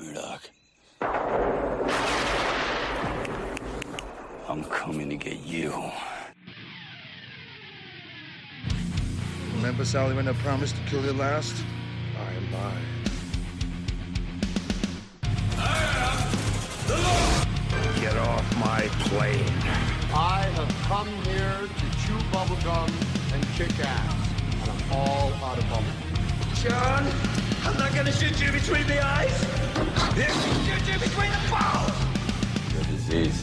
Murdoch. I'm coming to get you. Remember, Sally, when I promised to kill you last? I lied. Get off my plane. I have come here to chew bubblegum and kick ass, and I'm all out of bubblegum. John, I'm not gonna shoot you between the eyes. Shoot you between the balls. Your disease,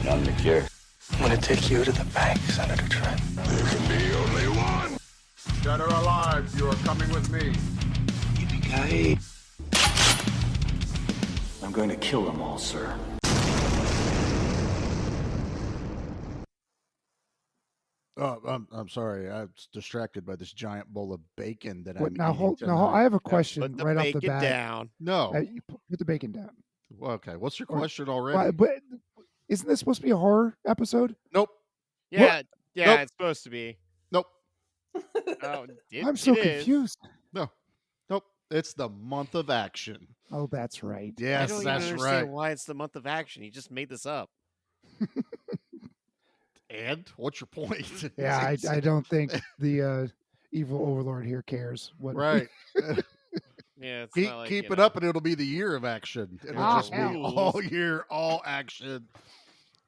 and I'm the cure. I'm gonna take you to the bank, Senator Trent. There can be only one. Dead or alive, you are coming with me. Yippee-ki-yay. I'm going to kill them all, sir. Oh, I'm sorry. I was distracted by this giant bowl of bacon that I'm Now, eating tonight. I have a question Put the right off the bacon bat. down. No. You put the bacon down. Well, okay. What's your Or- question already? But isn't this supposed to be a horror episode? Nope. Yeah, yeah, Nope. it's supposed to be. Nope. Oh, I'm so it is. confused. No. Nope. It's the month of action. Oh, that's right. I Yes, don't even that's understand right. why it's the month of action. He just made this up. And what's your point? Yeah, I don't think the evil overlord here cares. What? Right. Yeah, it's keep not like, keep you it know. up, and it'll be the year of action. It'll just be hell. all year, all action.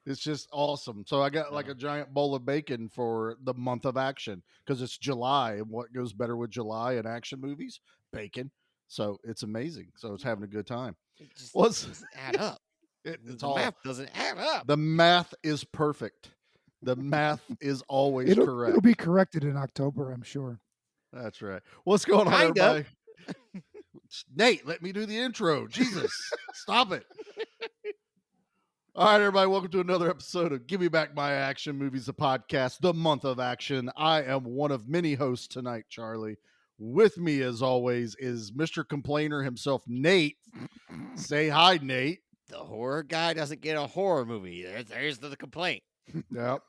It's just awesome. So I got like a giant bowl of bacon for the month of action because it's July, and what goes better with July and action movies? Bacon. So it's amazing. So it's having a good time. It just What's doesn't add up. it's The all math doesn't add up. the math is perfect. The math is always correct. It'll be corrected in October, I'm sure. That's right. What's going on, Kind of. everybody? Nate, let me do the intro. Jesus, stop it. All right, everybody, welcome to another episode of Give Me Back My Action Movies, a podcast, the month of action. I am one of many hosts tonight, Charlie. With me, as always, is Mr. Complainer himself, Nate. Say hi, Nate. The horror guy doesn't get a horror movie. There's the complaint. Yep.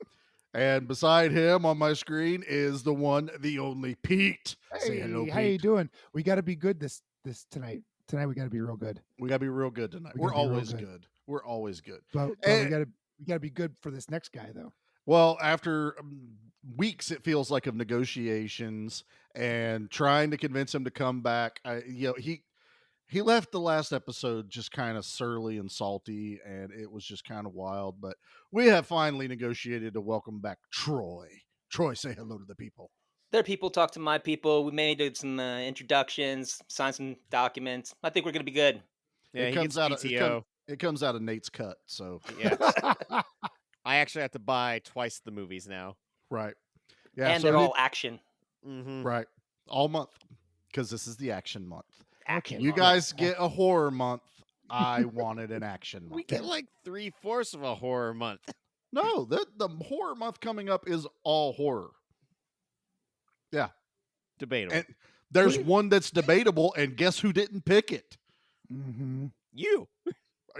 And beside him on my screen is the one, the only Pete. Say Hey, hello, Pete. how you doing? We got to be good this tonight. Tonight we got to be real good. We got to be real good tonight. We We're gotta be real always good. good. We're always good. But And- we got to be good for this next guy though. Well, after weeks, it feels like, of negotiations and trying to convince him to come back. He left the last episode just kind of surly and salty, and it was just kind of wild. But we have finally negotiated to welcome back Troy. Troy, say hello to the people. Their people talk to my people. We made some introductions, signed some documents. I think we're going to be good. Yeah, he gets out PTO. it comes out of Nate's cut. So Yeah. I actually have to buy twice the movies now. right, yeah, And so they're he- all action. Mm-hmm. right all month because this is the action month. Action. You month. guys get a horror month. I wanted an action month. We get like 3/4 of a horror month. No, the horror month coming up is all horror. Yeah. Debatable. And there's one that's debatable, and guess who didn't pick it? Mm-hmm. You.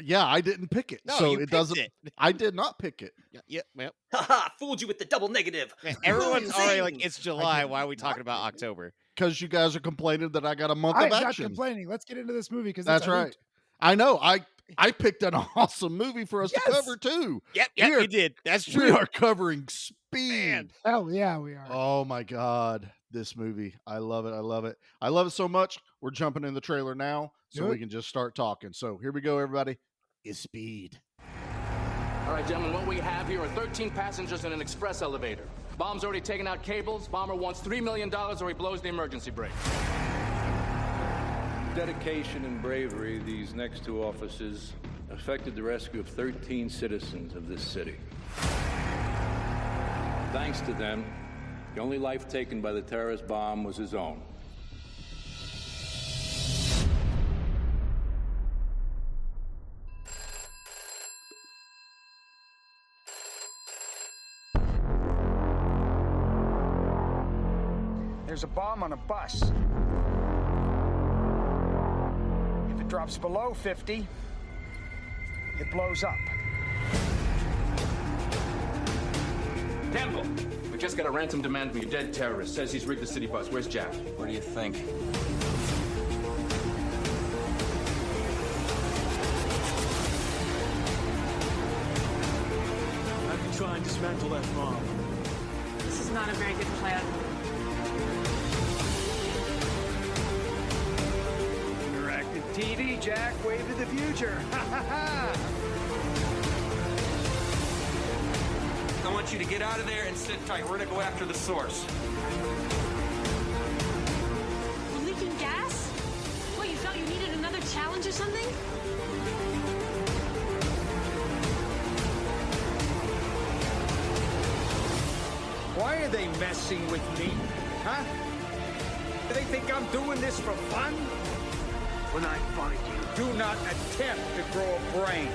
Yeah, I didn't pick it. No, so you it picked doesn't it. I did not pick it. Yeah, well, Haha, fooled you with the double negative. everyone's already like, Insane. it's July. Why are we talking about October? Because you guys are complaining that I got a month I'm of not action. complaining. Let's get into this movie because That's right. I know. I picked an awesome movie for us to Yes. cover too. Yep, We are- you did. That's We true. are covering Speed. Man. Hell yeah, we are. Oh my God, this movie. I love it. I love it. I love it so much. We're jumping in the trailer now so Do we it. can just start talking. So here we go, everybody. Is Speed. All right, gentlemen, what we have here are 13 passengers in an express elevator. Bomb's already taken out cables. Bomber wants $3 million or he blows the emergency brake. Dedication and bravery, these next two officers effected the rescue of 13 citizens of this city. Thanks to them, the only life taken by the terrorist bomb was his own. There's a bomb on a bus. If it drops below 50, it blows up. Campbell, we just got a ransom demand from your dead terrorist. Says he's rigged the city bus. Where's Jack? What do you think? and dismantle that bomb. This is not a very good plan. Interactive TV, Jack. Wave to the future. Ha ha ha. I want you to get out of there and sit tight. We're gonna go after the source. We're leaking gas? What, you felt you needed another challenge or something? Why are they messing with me? Huh? Do they think I'm doing this for fun? When I find you, do not attempt to grow a brain.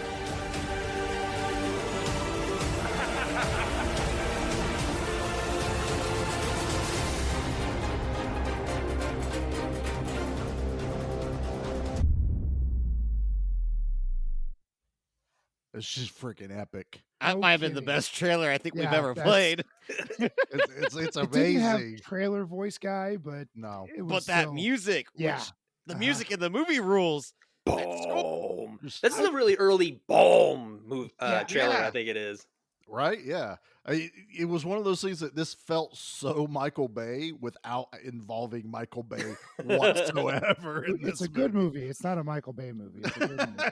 It's just freaking epic. That might have been the best trailer I think we've ever played. It's It amazing. didn't have trailer voice guy, but no. it was But that still- music, yeah, which the music in the movie rules. Boom. This is a really early boom trailer, Yeah. I think it is. Right? Yeah. It was one of those things that this felt so Michael Bay without involving Michael Bay whatsoever. In It's this a good movie. It's not a Michael Bay movie. It's a good movie.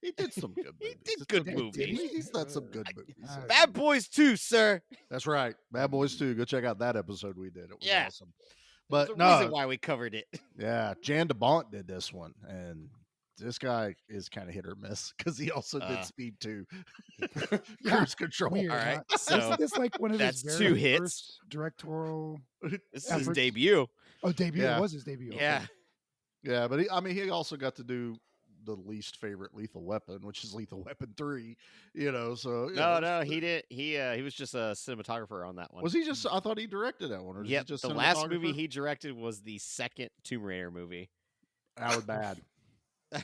He did some good movies. He did good movies. He's done some good movies. Bad Boys 2, sir. That's right. Bad Boys 2. Go check out that episode we did. It was Yeah. awesome. There's But a no, reason why we covered it. yeah, Jan DeBont did this one, and this guy is kind of hit or miss because he also did Speed 2. Cruise Control. Weird, All right, huh? so Isn't this like one of his that's very 2 hits. first directorial? This is his efforts? debut. Oh, debut. Yeah. It was his debut. Okay. Yeah. Yeah, but he also got to do the least favorite Lethal Weapon, which is Lethal Weapon 3. So No, he did. He was just a cinematographer on that one. Was he just? I thought he directed that one. Or was he Yep. just The last cinematographer? movie he directed was the second Tomb Raider movie. That was bad.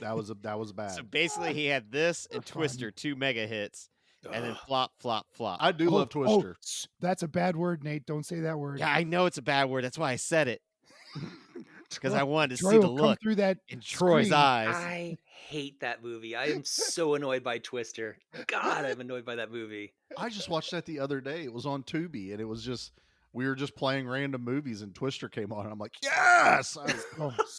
That was bad. So basically, he had this and Twister, 2 mega hits, and then flop, flop, flop. I do love Twister. That's a bad word, Nate. Don't say that word. Yeah, I know it's a bad word. That's why I said it. Because I wanted to Troy see the will come look through that in Troy's screen. eyes. I hate that movie. I am so annoyed by Twister. God, I'm annoyed by that movie. I just watched that the other day. It was on Tubi, and it was just we were just playing random movies, and Twister came on, and I'm like, yes!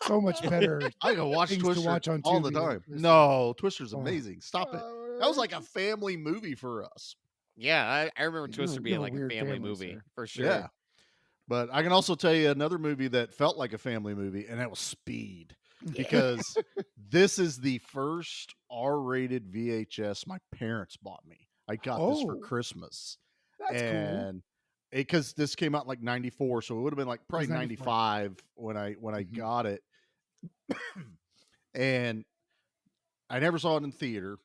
So much better. I can watch things to Twister watch on all the Tubi than time. Twister. No, Twister's Oh. amazing. Stop it. That was like a family movie for us. Yeah, I remember You Twister have being a like a weird family family, movie sir. for sure. Yeah. But I can also tell you another movie that felt like a family movie, and that was Speed. Because this is the first R-rated VHS my parents bought me. I got this for Oh. Christmas. That's cool. And because this came out like 94, so it would have been like probably It was 95 when I got it. And I never saw it in theater.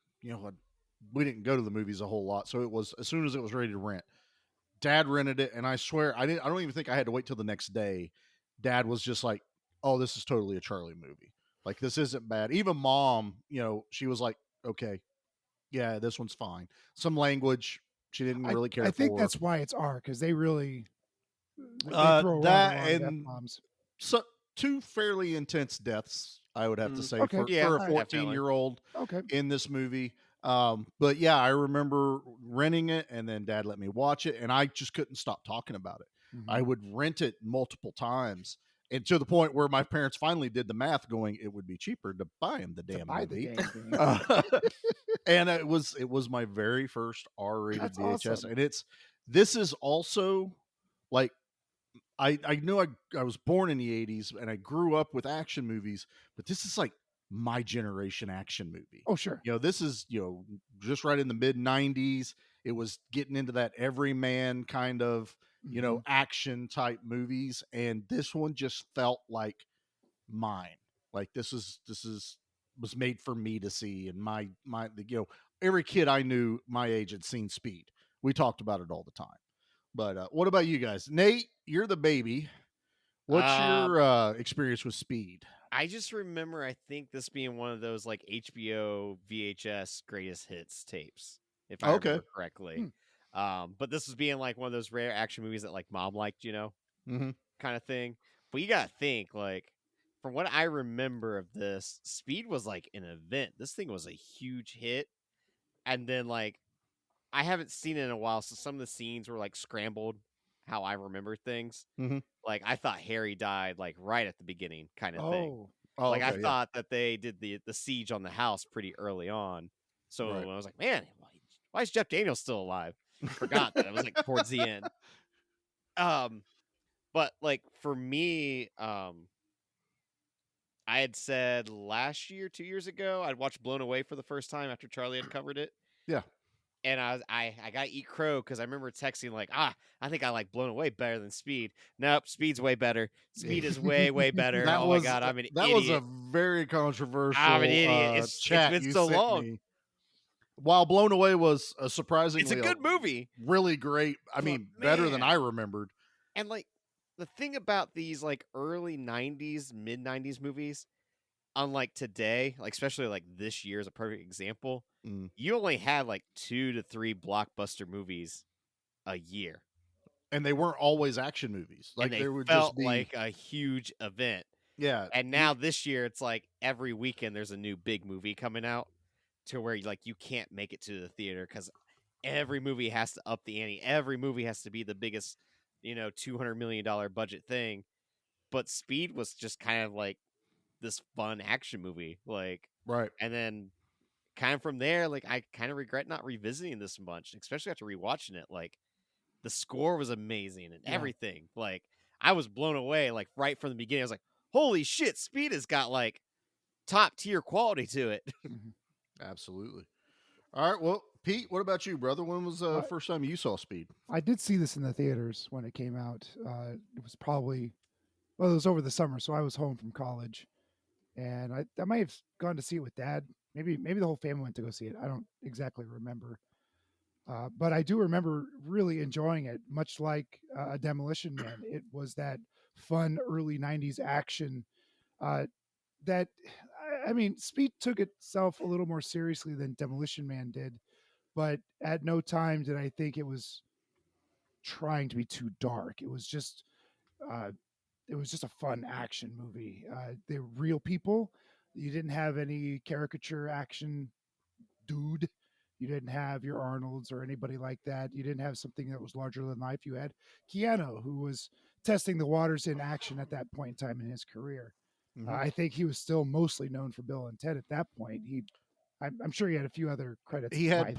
We didn't go to the movies a whole lot, so it was as soon as it was ready to rent. Dad rented it, and I swear I don't even think I had to wait till the next day. Dad was just like, "Oh, this is totally a Charlie movie. Like, this isn't bad." Even Mom, she was like, "Okay, yeah, this one's fine." Some language she didn't really care for. I think that's why it's R, because they really they throw around that a lot of and F-bombs. so 2 fairly intense deaths, I would have to say, Okay. for Yeah, a definitely. 14-year-old Okay. in this movie. But yeah, I remember renting it, and then Dad let me watch it, and I just couldn't stop talking about it. I would rent it multiple times, and to the point where my parents finally did the math, going, it would be cheaper to buy him the damn buy the movie. damn thing. And it was my very first R-rated That's VHS, awesome. and this is also like I knew I was born in the 80s and I grew up with action movies, but this is like my generation action movie. Oh, sure. This is, just right in the mid 90s. It was getting into that everyman kind of, action type movies. And this one just felt like mine. Like this was made for me to see. And my, every kid I knew my age had seen Speed. We talked about it all the time. But what about you guys? Nate, you're the baby. What's your experience with Speed? I just remember, I think this being one of those like HBO VHS greatest hits tapes, if I remember correctly. But this was being like one of those rare action movies that like Mom liked, kind of thing. But you gotta think, like, from what I remember of this, Speed was like an event. This thing was a huge hit, and then like I haven't seen it in a while, so some of the scenes were like scrambled how I remember things. Mhm. Like I thought Harry died like right at the beginning kind of thing. Oh, Like I okay, yeah. thought that they did the siege on the house pretty early on. So Right. I was like, man, why is Jeff Daniels still alive? Forgot that it was like towards the end. But like for me, I had said last year, 2 years ago, I'd watched Blown Away for the first time after Charlie had covered it. Yeah. And I got to eat crow because I remember texting like, I think I like Blown Away better than Speed. Nope, Speed's way better. Speed is way, way better. That oh was, my God, I'm an that idiot. was a very controversial I'm an idiot. It's chat been you so sent long. me. While Blown Away was a surprisingly It's a good movie. Really great. I mean, better than I remembered. And like the thing about these like early 90s, mid 90s movies, unlike today, like especially like this year is a perfect example. You only had like 2 to 3 blockbuster movies a year. And they weren't always action movies. Like and they would felt just be like a huge event. Yeah. And now this year it's like every weekend there's a new big movie coming out to where like you can't make it to the theater because every movie has to up the ante. Every movie has to be the biggest, $200 million budget thing. But Speed was just kind of like this fun action movie. Like, right. And then kind of from there, like I kind of regret not revisiting this much, especially after rewatching it. Like the score was amazing and everything. Like I was blown away, like right from the beginning. I was like, holy shit, Speed has got like top tier quality to it. Absolutely. All right. Well, Pete, what about you, brother? When was the first time you saw Speed? I did see this in the theaters when it came out. It was probably, it was over the summer, so I was home from college, and I might have gone to see it with Dad. Maybe the whole family went to go see it. I don't exactly remember, but I do remember really enjoying it. Much like a Demolition Man, it was that fun early '90s action. That I mean, Speed took itself a little more seriously than Demolition Man did, but at no time did I think it was trying to be too dark. It was just a fun action movie. They were real people. You didn't have any caricature action dude. You didn't have your Arnolds or anybody like that. You didn't have something that was larger than life. You had Keanu, who was testing the waters in action at that point in time in his career. I think he was still mostly known for Bill and Ted at that point. I'm sure he had a few other credits. He had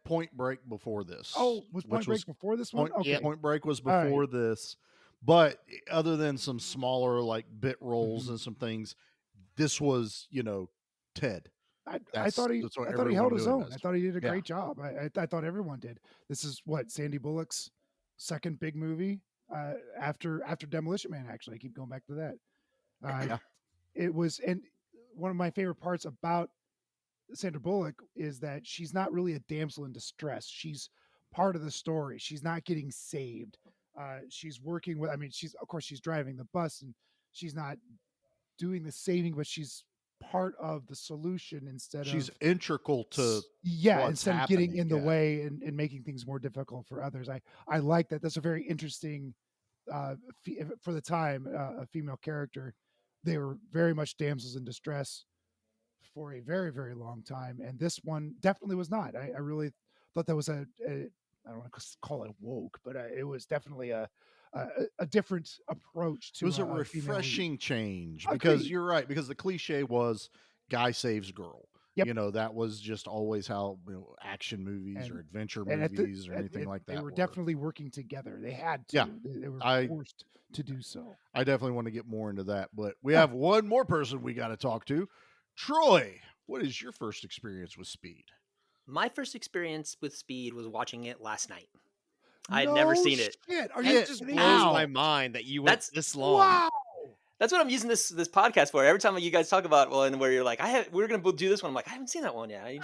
Point Break before this. Oh, was Point Break before this one? Okay. Point Break was before this, but other than some smaller like bit roles and some things, this was Ted. I thought he held his own. I thought he did a great job. I thought everyone did. This is what Sandy Bullock's second big movie after Demolition Man. Actually, I keep going back to that. It was, and one of my favorite parts about Sandra Bullock is that she's not really a damsel in distress. She's part of the story. She's not getting saved. She's working with, she's driving the bus and she's not doing the saving, but she's part of the solution she's integral to instead of getting in the way and making things more difficult for others. I like that. That's a very interesting, for the time, a female character. They were very much damsels in distress for a very, very long time. And this one definitely was not. I really thought that was I don't want to call it woke, but it was definitely a different approach to it. Was a refreshing change because you're right. Because the cliche was guy saves girl. Yep. That was just always how action movies or adventure movies or anything like that. They were definitely working together. They had to. They were forced to do so. I definitely want to get more into that, but we have one more person we got to talk to. Troy, what is your first experience with Speed? My first experience with Speed was watching it last night. I had never seen it. It just blows my mind that you went this long. Wow. That's what I'm using this podcast for. Every time you guys talk about one where you're like, we're going to do this one. I'm like, I haven't seen that one yet.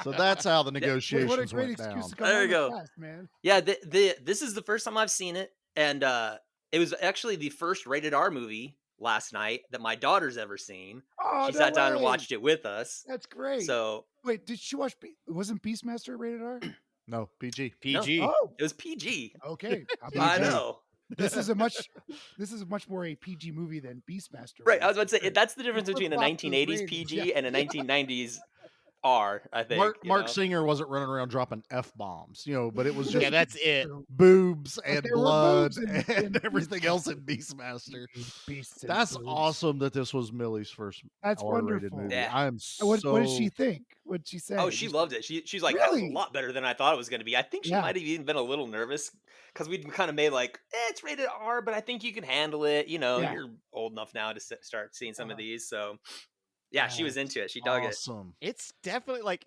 So that's how the negotiations what a great went excuse down. to come there you go, fast, man. Yeah, this is the first time I've seen it, and it was actually the first rated R movie last night that my daughter's ever seen. Oh, she sat down and watched it with us. That's great. So wait, did she watch? Wasn't Beastmaster rated R? No, PG. PG. No. Oh, it was PG. Okay, I know. This is much more a PG movie than Beastmaster. Right. I was about to say that's the difference between a 1980s PG and a 1990s R, I think. Mark Singer wasn't running around dropping F-bombs, but it was just yeah, that's it. boobs But and there were blood boobs and everything else in Beastmaster. Beasts and That's boobs. awesome that this was Millie's first That's R-rated wonderful. movie. Yeah. I am What so. did she think? What did she say? Oh, she loved it. She's like, that was a Really? lot better than I thought it was going to be. I think she Yeah. might have even been a little nervous because we'd kind of made like, it's rated R, but I think you can handle it. Yeah. You're old enough now to start seeing some of these. So, yeah, she was into it. She dug it. Awesome. It's definitely like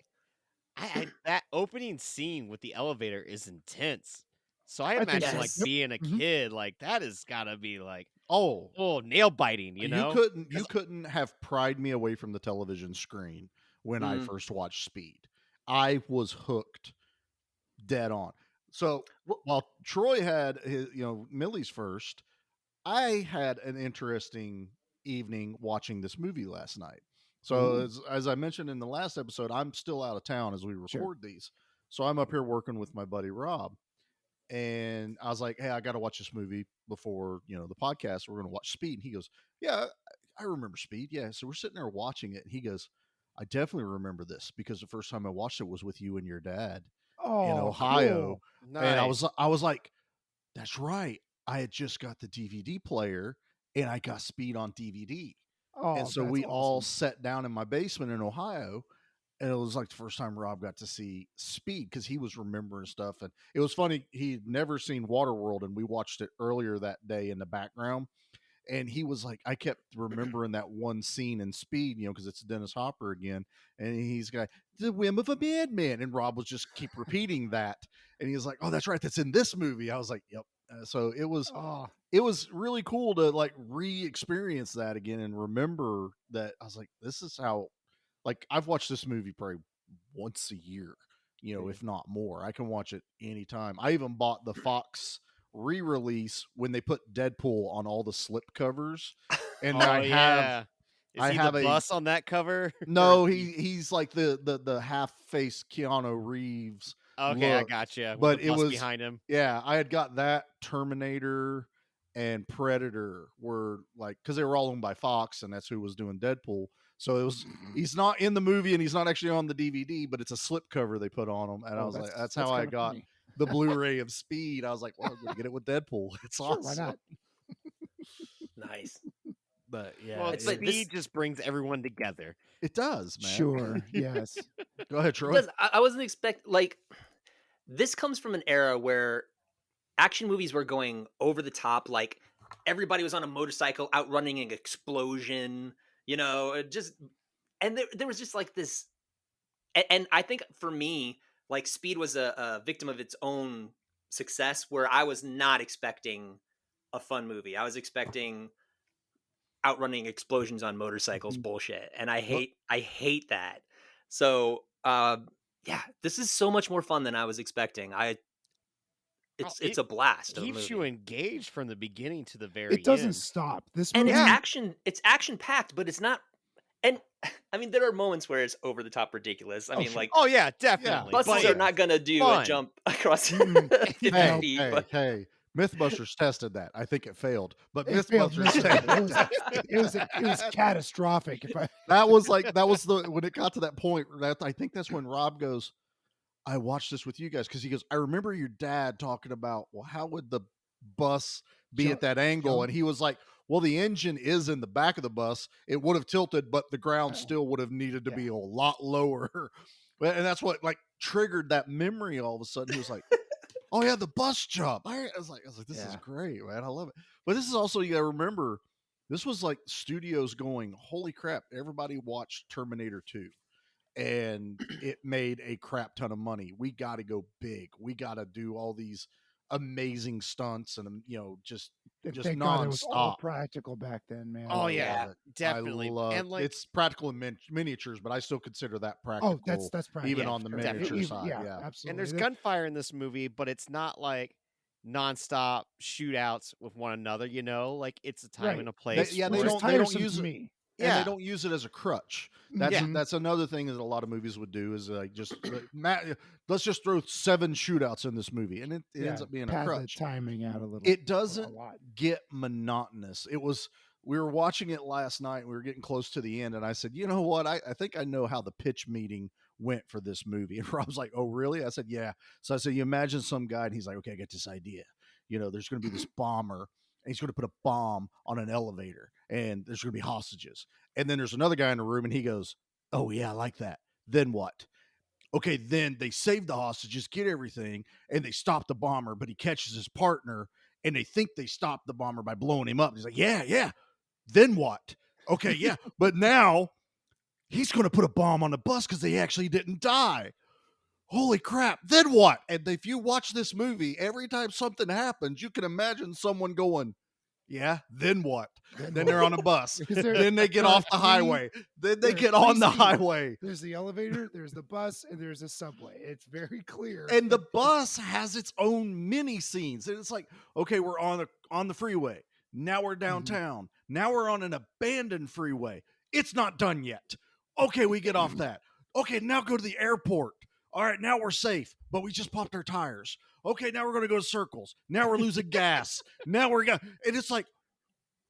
that opening scene with the elevator is intense. So I think imagine so. like Yep. being a kid, like that has gotta be like Oh, nail biting, you know? You couldn't have pried me away from the television screen when I first watched Speed. I was hooked dead on. So while Troy had his, Millie's first, I had an interesting evening watching this movie last night. So as I mentioned in the last episode, I'm still out of town as we record these. So I'm up here working with my buddy Rob. And I was like, hey, I got to watch this movie before, the podcast. We're going to watch Speed. And he goes, yeah, I remember Speed. Yeah. So we're sitting there watching it. And he goes, I definitely remember this because the first time I watched it was with you and your dad in Ohio. Cool. Nice. And I was like, that's right. I had just got the DVD player and I got Speed on DVD. And so we all sat down in my basement in Ohio. And it was like the first time Rob got to see Speed because he was remembering stuff. And it was funny. He'd never seen Waterworld, and we watched it earlier that day in the background. And he was like, I kept remembering that one scene in Speed, because it's Dennis Hopper again. And he's got the whim of a madman. And Rob was just keep repeating that. And he was like, oh, that's right. That's in this movie. I was like, yep. So it was really cool to like re-experience that again and remember that. I was like, this is how. Like, I've watched this movie probably once a year, if not more. I can watch it anytime. I even bought the Fox re-release when they put Deadpool on all the slip covers. And I have the bus on that cover? No, he's like the half-face Keanu Reeves. Okay, look. I gotcha. But it was behind him. Yeah, I had got that, Terminator and Predator were like, because they were all owned by Fox, and that's who was doing Deadpool. So it was, he's not in the movie and he's not actually on the DVD, but it's a slipcover they put on him. And I was like, that's how I got the Blu-ray of Speed. I was like, well, I'm going to get it with Deadpool. It's awesome. Why not? Nice. But yeah, well, Speed just brings everyone together. It does, man. Sure. Yes. Go ahead, Troy. Because I wasn't this comes from an era where action movies were going over the top. Like everybody was on a motorcycle outrunning an explosion. And there was just like this, and I think for me, like Speed was a victim of its own success, where I was not expecting a fun movie. I was expecting outrunning explosions on motorcycles bullshit, and I hate that. So this is so much more fun than I was expecting. It's a blast. It keeps you engaged from the beginning to the very end. It doesn't stop. This and movie, it's action packed, but it's not. And I mean, there are moments where it's over the top ridiculous. I mean, like, oh yeah, definitely. Buses are not gonna do a jump across 50 feet. Hey, Mythbusters tested that. I think it failed, but it failed. Mythbusters It was catastrophic. That was when it got to that point. I think that's when Rob goes, I watched this with you guys, because he goes, I remember your dad talking about, well, how would the bus be at that angle? And he was like, well, the engine is in the back of the bus. It would have tilted, but the ground still would have needed to be a lot lower. And that's what like triggered that memory all of a sudden. He was like, oh yeah, the bus jump. I was like, this is great, man. I love it. But this is also, you got to remember, this was like studios going, holy crap, everybody watched Terminator 2. And it made a crap ton of money. We got to go big. We got to do all these amazing stunts and just Thank God it was all practical back then, man. Oh yeah, definitely. And like, it's practical in miniatures, but I still consider that practical. Oh, that's practical. Even on the miniature side. Yeah, absolutely. And there's gunfire in this movie, but it's not like nonstop shootouts with one another. Like it's a time and a place. They don't use it. And they don't use it as a crutch. That's another thing that a lot of movies would do is like just let's just throw 7 shootouts in this movie, and it ends up being a crutch. The timing out a little. It doesn't get monotonous. It was we were watching it last night. We were getting close to the end, and I said, you know what? I think I know how the pitch meeting went for this movie. And Rob's like, oh, really? I said, yeah. So I said, you imagine some guy, and he's like, okay, I get this idea. There's going to be this bomber, and he's going to put a bomb on an elevator, and there's going to be hostages. And then there's another guy in the room, and he goes, oh, yeah, I like that. Then what? Okay, then they save the hostages, get everything, and they stop the bomber, but he catches his partner, and they think they stopped the bomber by blowing him up. He's like, yeah. Then what? Okay, yeah. But now he's going to put a bomb on the bus because they actually didn't die. Holy crap. Then what? And if you watch this movie, every time something happens, you can imagine someone going, yeah, then what? Then they're on a bus. Then they get off the highway. Then they get on the highway. There's the elevator, there's the bus, and there's a subway. It's very clear. And the bus has its own mini scenes. And it's like, okay, we're on the freeway. Now we're downtown. Now we're on an abandoned freeway. It's not done yet. Okay, we get off that. Okay, now go to the airport. All right, now we're safe, but we just popped our tires. Okay, now we're going to go to circles. Now we're losing gas. Now we're going, and it's like,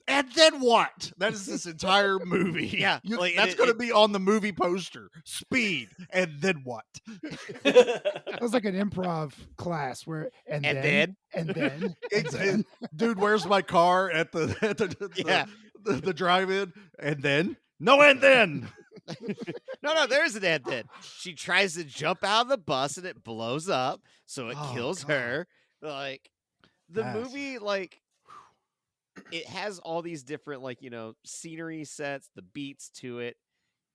and then what? That is this entire movie. Yeah, that's going to be on the movie poster. Speed, and then what? It was like an improv class where and then. Dude, where's my car at the drive-in? And then no, and then. No, there's an and then. She tries to jump out of the bus and it blows up, so it kills her. Like the movie, like it has all these different, like, scenery sets, the beats to it,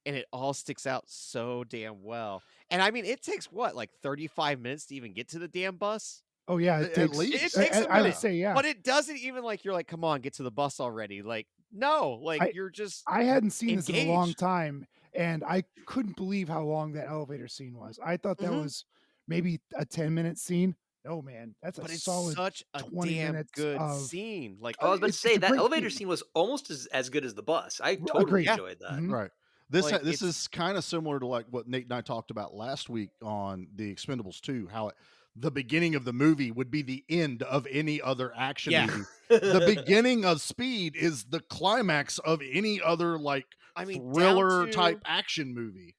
and it all sticks out so damn well. And I mean, it takes what, like 35 minutes to even get to the damn bus? Oh yeah, at least. It takes a minute. I would say, yeah. But it doesn't even, like, you're like, come on, get to the bus already. Like, no, like you're just I hadn't seen engaged. this in a long time, and I couldn't believe how long that elevator scene was. I thought that was maybe a 10-minute scene. No, man, that's a solid such a 20 damn minutes good of scene. Like, I was about to say that great elevator scene. scene was almost as good as the bus. I totally Agreed. enjoyed that. Right. This Like, this is kind of similar to like what Nate and I talked about last week on the Expendables 2, how the beginning of the movie would be the end of any other action movie. The beginning of Speed is the climax of any other thriller type action movie.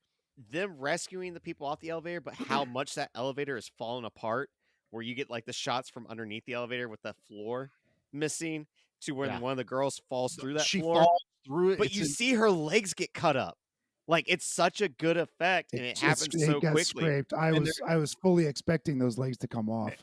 Them rescuing the people off the elevator, but how much that elevator is falling apart, where you get like the shots from underneath the elevator with the floor missing to when one of the girls falls through that floor. Falls through it, but you see her legs get cut up. Like, it's such a good effect, and it happens so quickly. Scraped. I was fully expecting those legs to come off.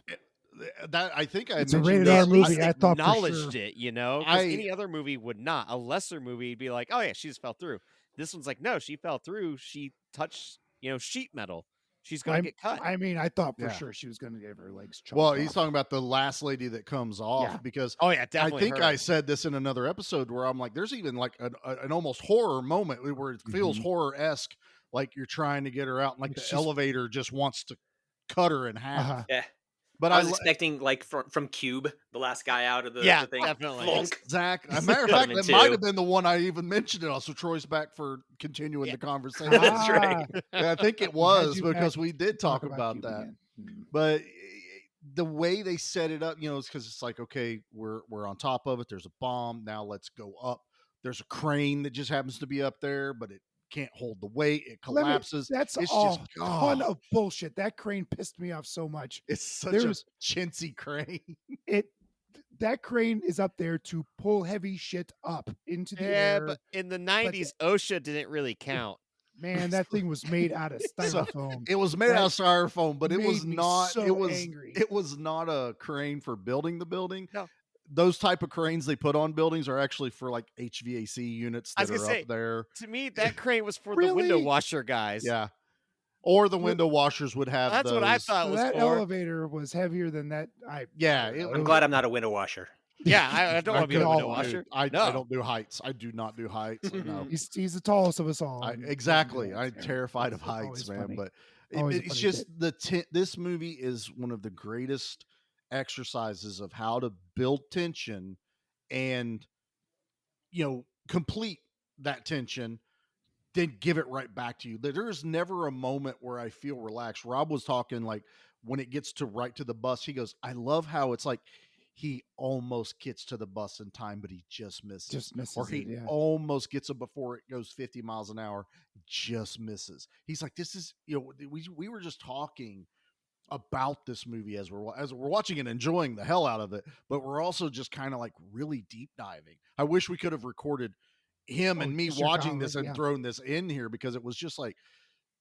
That I think it's a rated R movie. I thought acknowledged for sure. it, because any other movie would not. A lesser movie would be like, oh yeah, she just fell through. This one's like, no, she fell through. She touched, sheet metal. She's gonna get cut. I mean, I thought for sure she was gonna get her legs chopped Well, off. he's talking about the last lady that comes off because definitely. I think I said this in another episode where I'm like, there's even like an almost horror moment where it feels horror-esque, like you're trying to get her out, and like the elevator just wants to cut her in half. Yeah. But I was expecting like from Cube, the last guy out of the thing. Definitely. Zach, as a matter of fact, that might have been the one I even mentioned it. Also, Troy's back for continuing the conversation. That's right. Yeah, I think it was because we did talk about that. But the way they set it up, is because it's like, okay, we're on top of it. There's a bomb. Now let's go up. There's a crane that just happens to be up there, but it can't hold the weight. It collapses. That's it's all just ton of bullshit. That crane pissed me off so much. It's such a chintzy crane. That crane is up there to pull heavy shit up into the air. Yeah, but in the 90s, OSHA didn't really count. Man, that thing was made out of styrofoam. It was made out of styrofoam, but it was not. So it was angry. It was not a crane for building the building. No. Those type of cranes they put on buildings are actually for like HVAC units that are up there. To me, that crane was for the window washer guys. Yeah. Or the window washers would have That's those. what I thought it was that for. elevator was heavier than that. I'm glad I'm not a window washer. Yeah, I don't want to be a window washer. I don't do heights. I do not do heights. No. He's the tallest of us all. Exactly. I'm terrified of heights, man. Funny. But Always it's a just this movie is one of the greatest exercises of how to build tension and complete that tension, then give it right back to you. There is never a moment where I feel relaxed. Rob was talking like when it gets to right to the bus, he goes, I love how it's like he almost gets to the bus in time, but he just misses. Just misses Or he it, yeah. almost gets it before it goes 50 miles an hour, just misses. He's like, this is, we were just talking about this movie as we're watching and enjoying the hell out of it, but we're also just kind of like really deep diving. I wish we could have recorded him and me watching this and thrown this in here, because it was just like,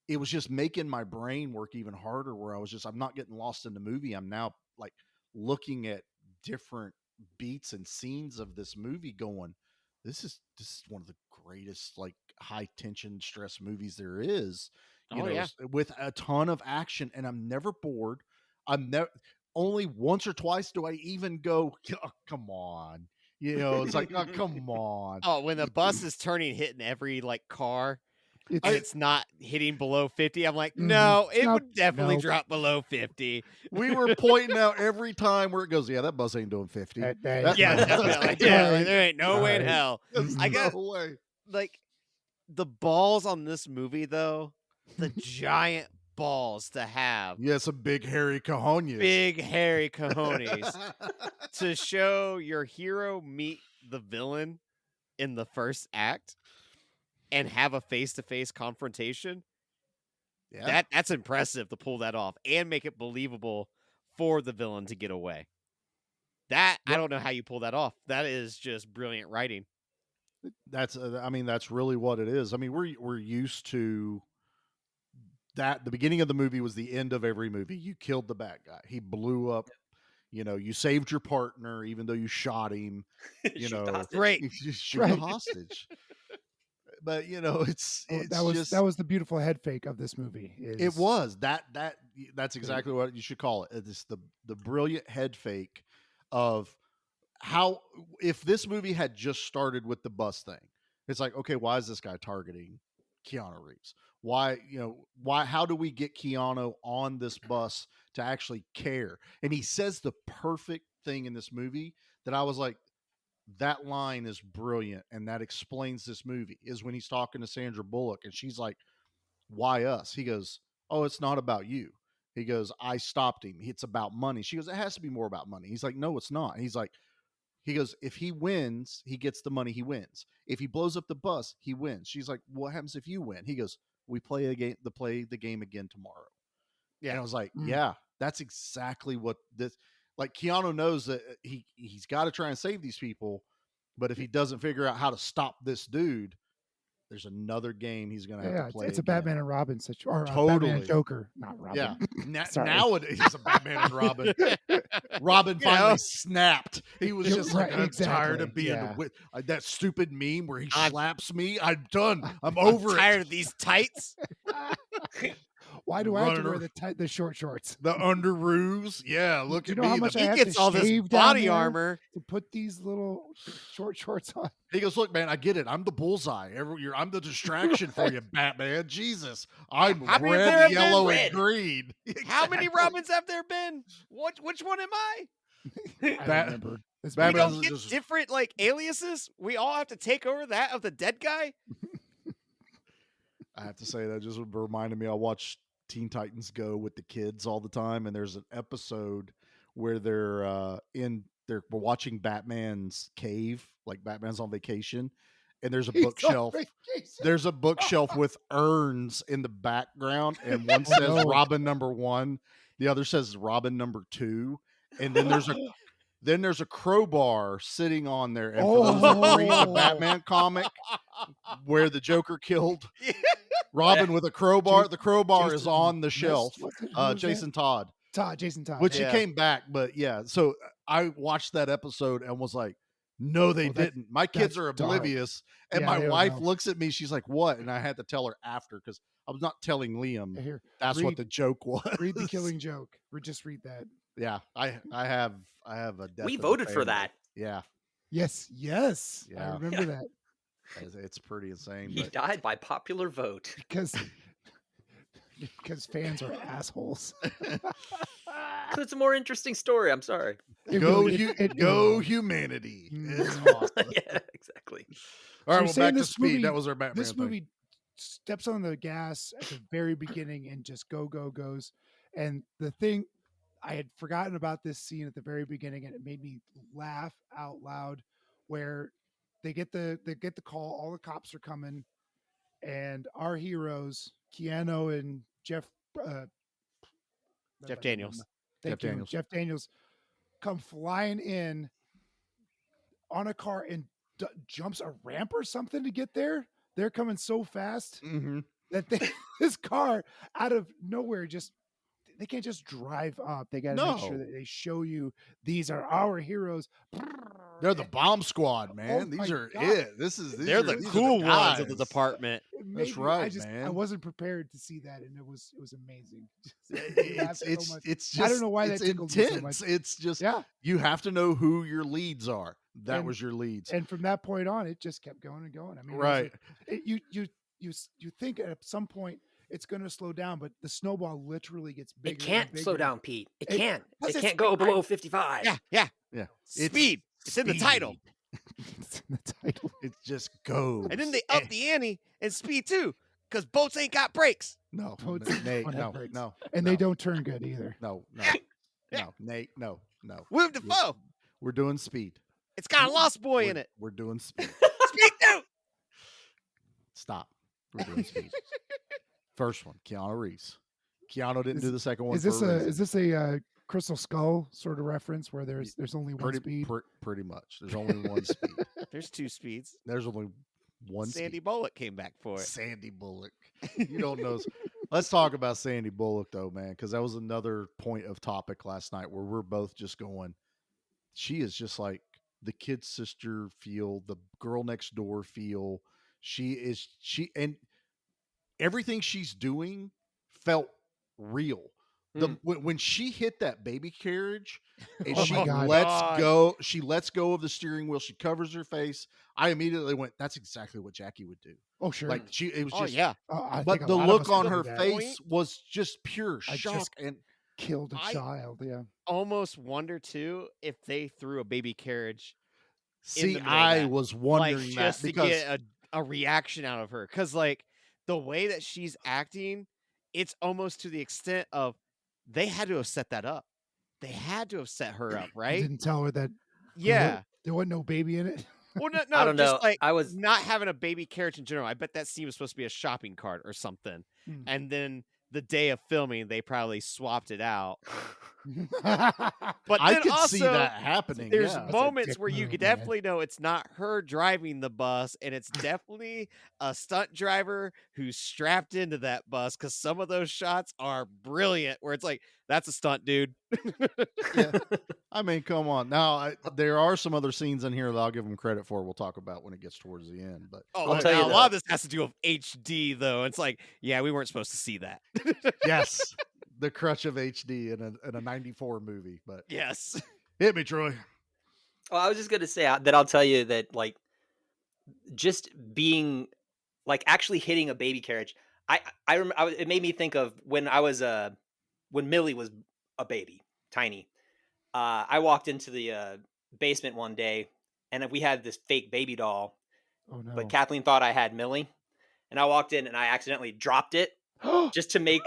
it was just making my brain work even harder, where I'm not getting lost in the movie. I'm now like looking at different beats and scenes of this movie going, this is one of the greatest like high tension stress movies there is, with a ton of action, and I'm never bored. I'm never, only once or twice do I even go, oh, come on. It's like, oh, come on. Oh, when the bus is hitting every like car, it's not hitting below 50. I'm like, no, it would definitely drop below 50. We were pointing out every time where it goes, yeah, that bus ain't doing 50. Definitely. There ain't no way in hell. I got no way. Like the balls on this movie, though, the giant balls to have. Yeah, some big hairy cojones. Big hairy cojones to show your hero meet the villain in the first act and have a face-to-face confrontation. Yeah, that's impressive to pull that off and make it believable for the villain to get away. I don't know how you pull that off. That is just brilliant writing. That's really what it is. I mean, we're used to that. The beginning of the movie was the end of every movie. You killed the bad guy. He blew up. You saved your partner, even though you shot him. Great. You shoot a hostage. But that was the beautiful head fake of this movie. It was that's exactly what you should call it. It's the brilliant head fake of how, if this movie had just started with the bus thing, it's like, okay, why is this guy targeting Keanu Reeves? Why how do we get Keanu on this bus to actually care? And he says the perfect thing in this movie that I was like, that line is brilliant, and that explains this movie, is when he's talking to Sandra Bullock and she's like, why us? He goes, oh, it's not about you. He goes, I stopped him. It's about money. She goes, it has to be more about money. He's like, no, it's not. He goes, if he wins, he gets the money, he wins. If he blows up the bus, he wins. She's like, what happens if you win? He goes, we play the game again tomorrow. Yeah. And I was like, yeah, that's exactly what this, like, Keanu knows that he's got to try and save these people, but if he doesn't figure out how to stop this dude, there's another game he's going to have to play. It's a Batman and Robin situation, or totally. Batman and Joker, not Robin. Yeah. Nowadays, it's a Batman and Robin. Robin finally snapped. He was just like, I'm tired of being that stupid meme where he slaps me. I'm done. I'm over it. Tired of these tights. Why do I have to wear the short shorts? The underoos? Yeah, look at me. How much I have gets to all this body armor to put these little short shorts on. He goes, look, man, I get it. I'm the bullseye. I'm the distraction for you, Batman. Jesus. I'm red, yellow, and green. How many Robins have there been? Which one am I? I don't remember. We don't get different like aliases. We all have to take over that of the dead guy. I have to say, that just reminded me. I watched Teen Titans Go with the kids all the time, and there's an episode where they're watching Batman's cave, like Batman's on vacation, and there's a bookshelf. There's a bookshelf with urns in the background, and one says Robin #1, the other says Robin #2, and then there's a crowbar sitting on there. And for those that read the Batman comic, where the Joker killed Robin with a crowbar, the crowbar is on the shelf. Jason Todd. Jason Todd. Which he came back, but yeah. So I watched that episode and was like, no, they didn't. My kids are oblivious. And my wife looks at me. She's like, what? And I had to tell her after, because I was not telling Liam. That's what the joke was. Read The Killing Joke. Just read that. Yeah, I have a death. We voted for that. Yeah. Yes. Yeah. I remember that. It's pretty insane. He died by popular vote because fans are assholes. It's a more interesting story. I'm sorry. Go humanity. It's awesome. Yeah, exactly. All right, well, back to Speed. That was our Batman. This movie steps on the gas at the very beginning and just goes. And the thing, I had forgotten about this scene at the very beginning, and it made me laugh out loud. Where they get the call, all the cops are coming, and our heroes, Keanu and Jeff Daniels. Thank you, Jeff Daniels, come flying in on a car and jumps a ramp or something to get there. They're coming so fast that this car out of nowhere they can't just drive up. They got to make sure that they show you these are our heroes. They're the bomb squad, man. These are it. They're the cool ones of the department. That's right, man. I wasn't prepared to see that, and it was amazing. It's just I don't know why it's that tickled intense. me so much. It's just you have to know who your leads are. That was your leads, and from that point on, it just kept going and going. I mean, right? You think at some point it's going to slow down, but the snowball literally gets bigger. It can't and bigger. slow down, Pete. It can't. It can't go below 55. Yeah. Speed. It's in the title. It's in the title. It just goes. And then they up the ante and speed too, because boats ain't got brakes. No, Nate, Nate, no, and they don't turn good either. No, Nate, no. Willem Dafoe. We're doing speed. It's got a Lost Boy in it. We're doing speed. Speed too. Stop. We're doing speed. First one, Keanu Reeves. Keanu didn't do the second one. Is this a Crystal Skull sort of reference where there's only one speed? Pretty much. There's only one speed. There's two speeds. There's only one. Sandy Bullock came back for it. Sandy Bullock. You don't know. Let's talk about Sandy Bullock though, man, because that was another point of topic last night where we're both just going. She is just like the kid sister feel, the girl next door feel. And everything she's doing felt real. When she hit that baby carriage and she lets go of the steering wheel, she covers her face. I immediately went, that's exactly what Jackie would do. Oh, sure. Like it was just, yeah. But the look on her face was just pure shock and killed a child. Yeah. Almost wonder too if they threw a baby carriage. See, I was wondering that just because to get a reaction out of her, because like the way that she's acting, it's almost to the extent of they had to have set that up. They had to have set her up, right? You didn't tell her that. Yeah, there wasn't no baby in it. Well, no, I don't just know. like I was not having a baby carriage in general. I bet that scene was supposed to be a shopping cart or something, and then the day of filming, they probably swapped it out. But I then could also, see that happening. There's yeah. moments where you could definitely know it's not her driving the bus, and it's definitely a stunt driver who's strapped into that bus, because some of those shots are brilliant where it's like, that's a stunt, dude. Yeah. I mean, come on. Now, there are some other scenes in here that I'll give them credit for. We'll talk about when it gets towards the end. But I'll tell you, a lot of this has to do with HD, though. It's like, yeah, we weren't supposed to see that. Yes, the crutch of HD in a 94 movie. But yes, hit me, Troy. Well, I was just gonna say that I'll tell you that, like, just being, like, actually hitting a baby carriage. I remember it made me think of when I was when Millie was a baby, tiny. I walked into the basement one day, and we had this fake baby doll. Oh no! But Kathleen thought I had Millie, and I walked in and I accidentally dropped it just to make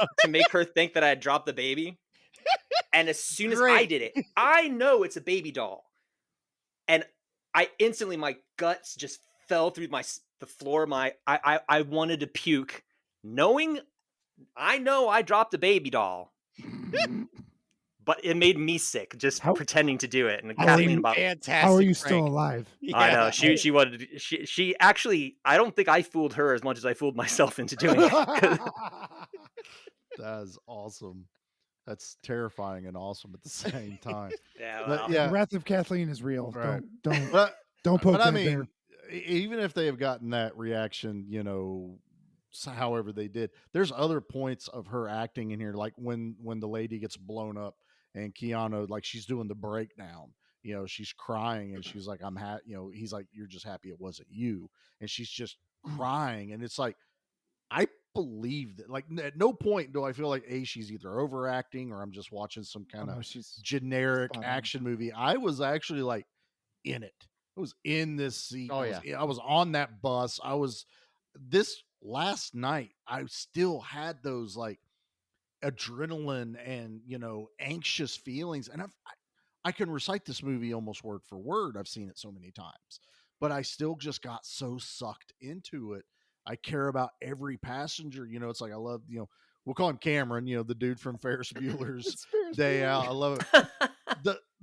her think that I had dropped the baby. And as soon as I did it, I know it's a baby doll, and I instantly, my guts just fell through the floor. I wanted to puke, knowing I know I dropped a baby doll. But it made me sick just pretending to do it. And fantastic. How are you still alive? Yeah. I know she wanted. She actually. I don't think I fooled her as much as I fooled myself into doing it. That is awesome. That's terrifying and awesome at the same time. Yeah, well, The wrath of Kathleen is real. Right. Don't but poke I that mean, there. Even if they have gotten that reaction, however they did, there's other points of her acting in here, like when the lady gets blown up and Keanu, like, she's doing the breakdown, she's crying and she's like, I'm he's like, you're just happy it wasn't you, and she's just crying, and it's like, I believe that, like, at no point do I feel like she's either overacting or I'm just watching some kind of generic action movie. I was actually like in it. I was in this seat. I was on that bus. This last night, I still had those, like, adrenaline and, anxious feelings. And I can recite this movie almost word for word. I've seen it so many times, but I still just got so sucked into it. I care about every passenger. It's like I love, we'll call him Cameron, the dude from Ferris Bueller's Day Out. I love it.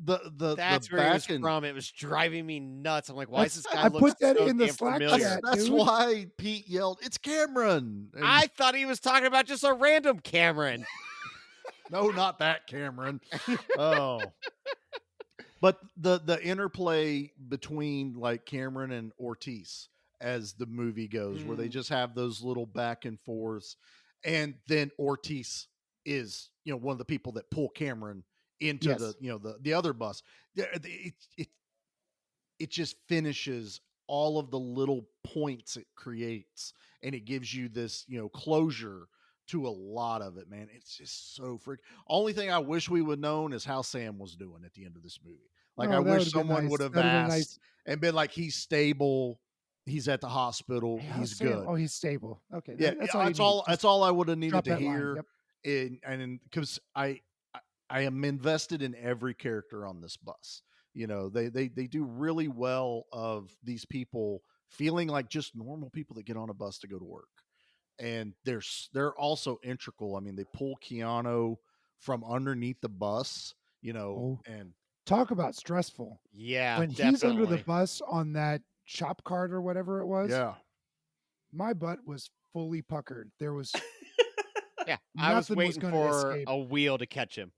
That's where he was from. It was driving me nuts. I'm like, why does this guy I look put that so in the damn Slack familiar? chat. That's dude. why Pete yelled, "It's Cameron!" And I thought he was talking about just a random Cameron. no, not that Cameron. Oh. But the interplay between like Cameron and Ortiz as the movie goes, where they just have those little back and forths, and then Ortiz is one of the people that pull Cameron into the other bus. It just finishes all of the little points it creates, and it gives you this closure to a lot of it, man. It's just so freak. Only thing I wish we would known is how Sam was doing at the end of this movie. Like, I wish someone would have asked and been like, he's stable, he's at the hospital, he's good. Oh, he's stable. Okay, Yeah, that's all I would have needed to hear. Yep. And because I am invested in every character on this bus. They do really well of these people feeling like just normal people that get on a bus to go to work. And they're also integral. I mean, they pull Keanu from underneath the bus, and talk about stressful. Yeah, when he's under the bus on that chop cart or whatever it was. Yeah, my butt was fully puckered. There was I was waiting for a wheel to catch him.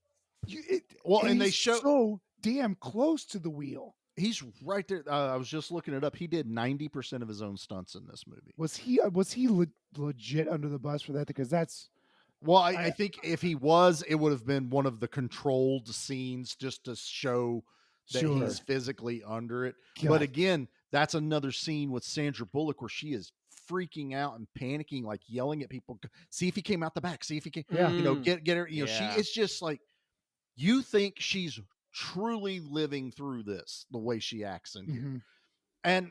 And they show so damn close to the wheel. He's right there. I was just looking it up. He did 90% of his own stunts in this movie. Was he legit under the bus for that? Because that's I think if he was, it would have been one of the controlled scenes just to show that he's physically under it. God. But again, that's another scene with Sandra Bullock where she is freaking out and panicking, like yelling at people. See if he came out the back. See if he can, get her. She is just like, you think she's truly living through this the way she acts in here. And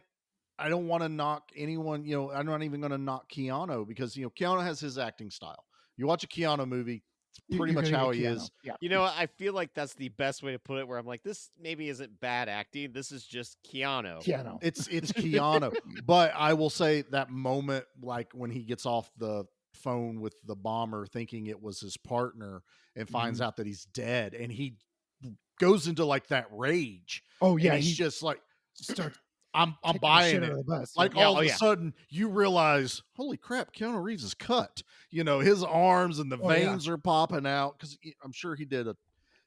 I don't want to knock anyone, I'm not even going to knock Keanu because Keanu has his acting style. You watch a Keanu movie, it's pretty much how he is. Yeah. I feel like that's the best way to put it, where I'm like, this maybe isn't bad acting, this is just Keanu. It's Keanu. But I will say that moment, like when he gets off the phone with the bomber thinking it was his partner and finds out that he's dead, and he goes into like that rage. Oh yeah, he's just like starts. I'm buying it. Like all of a sudden you realize, holy crap, Keanu Reeves is cut. His arms and the veins are popping out because I'm sure he did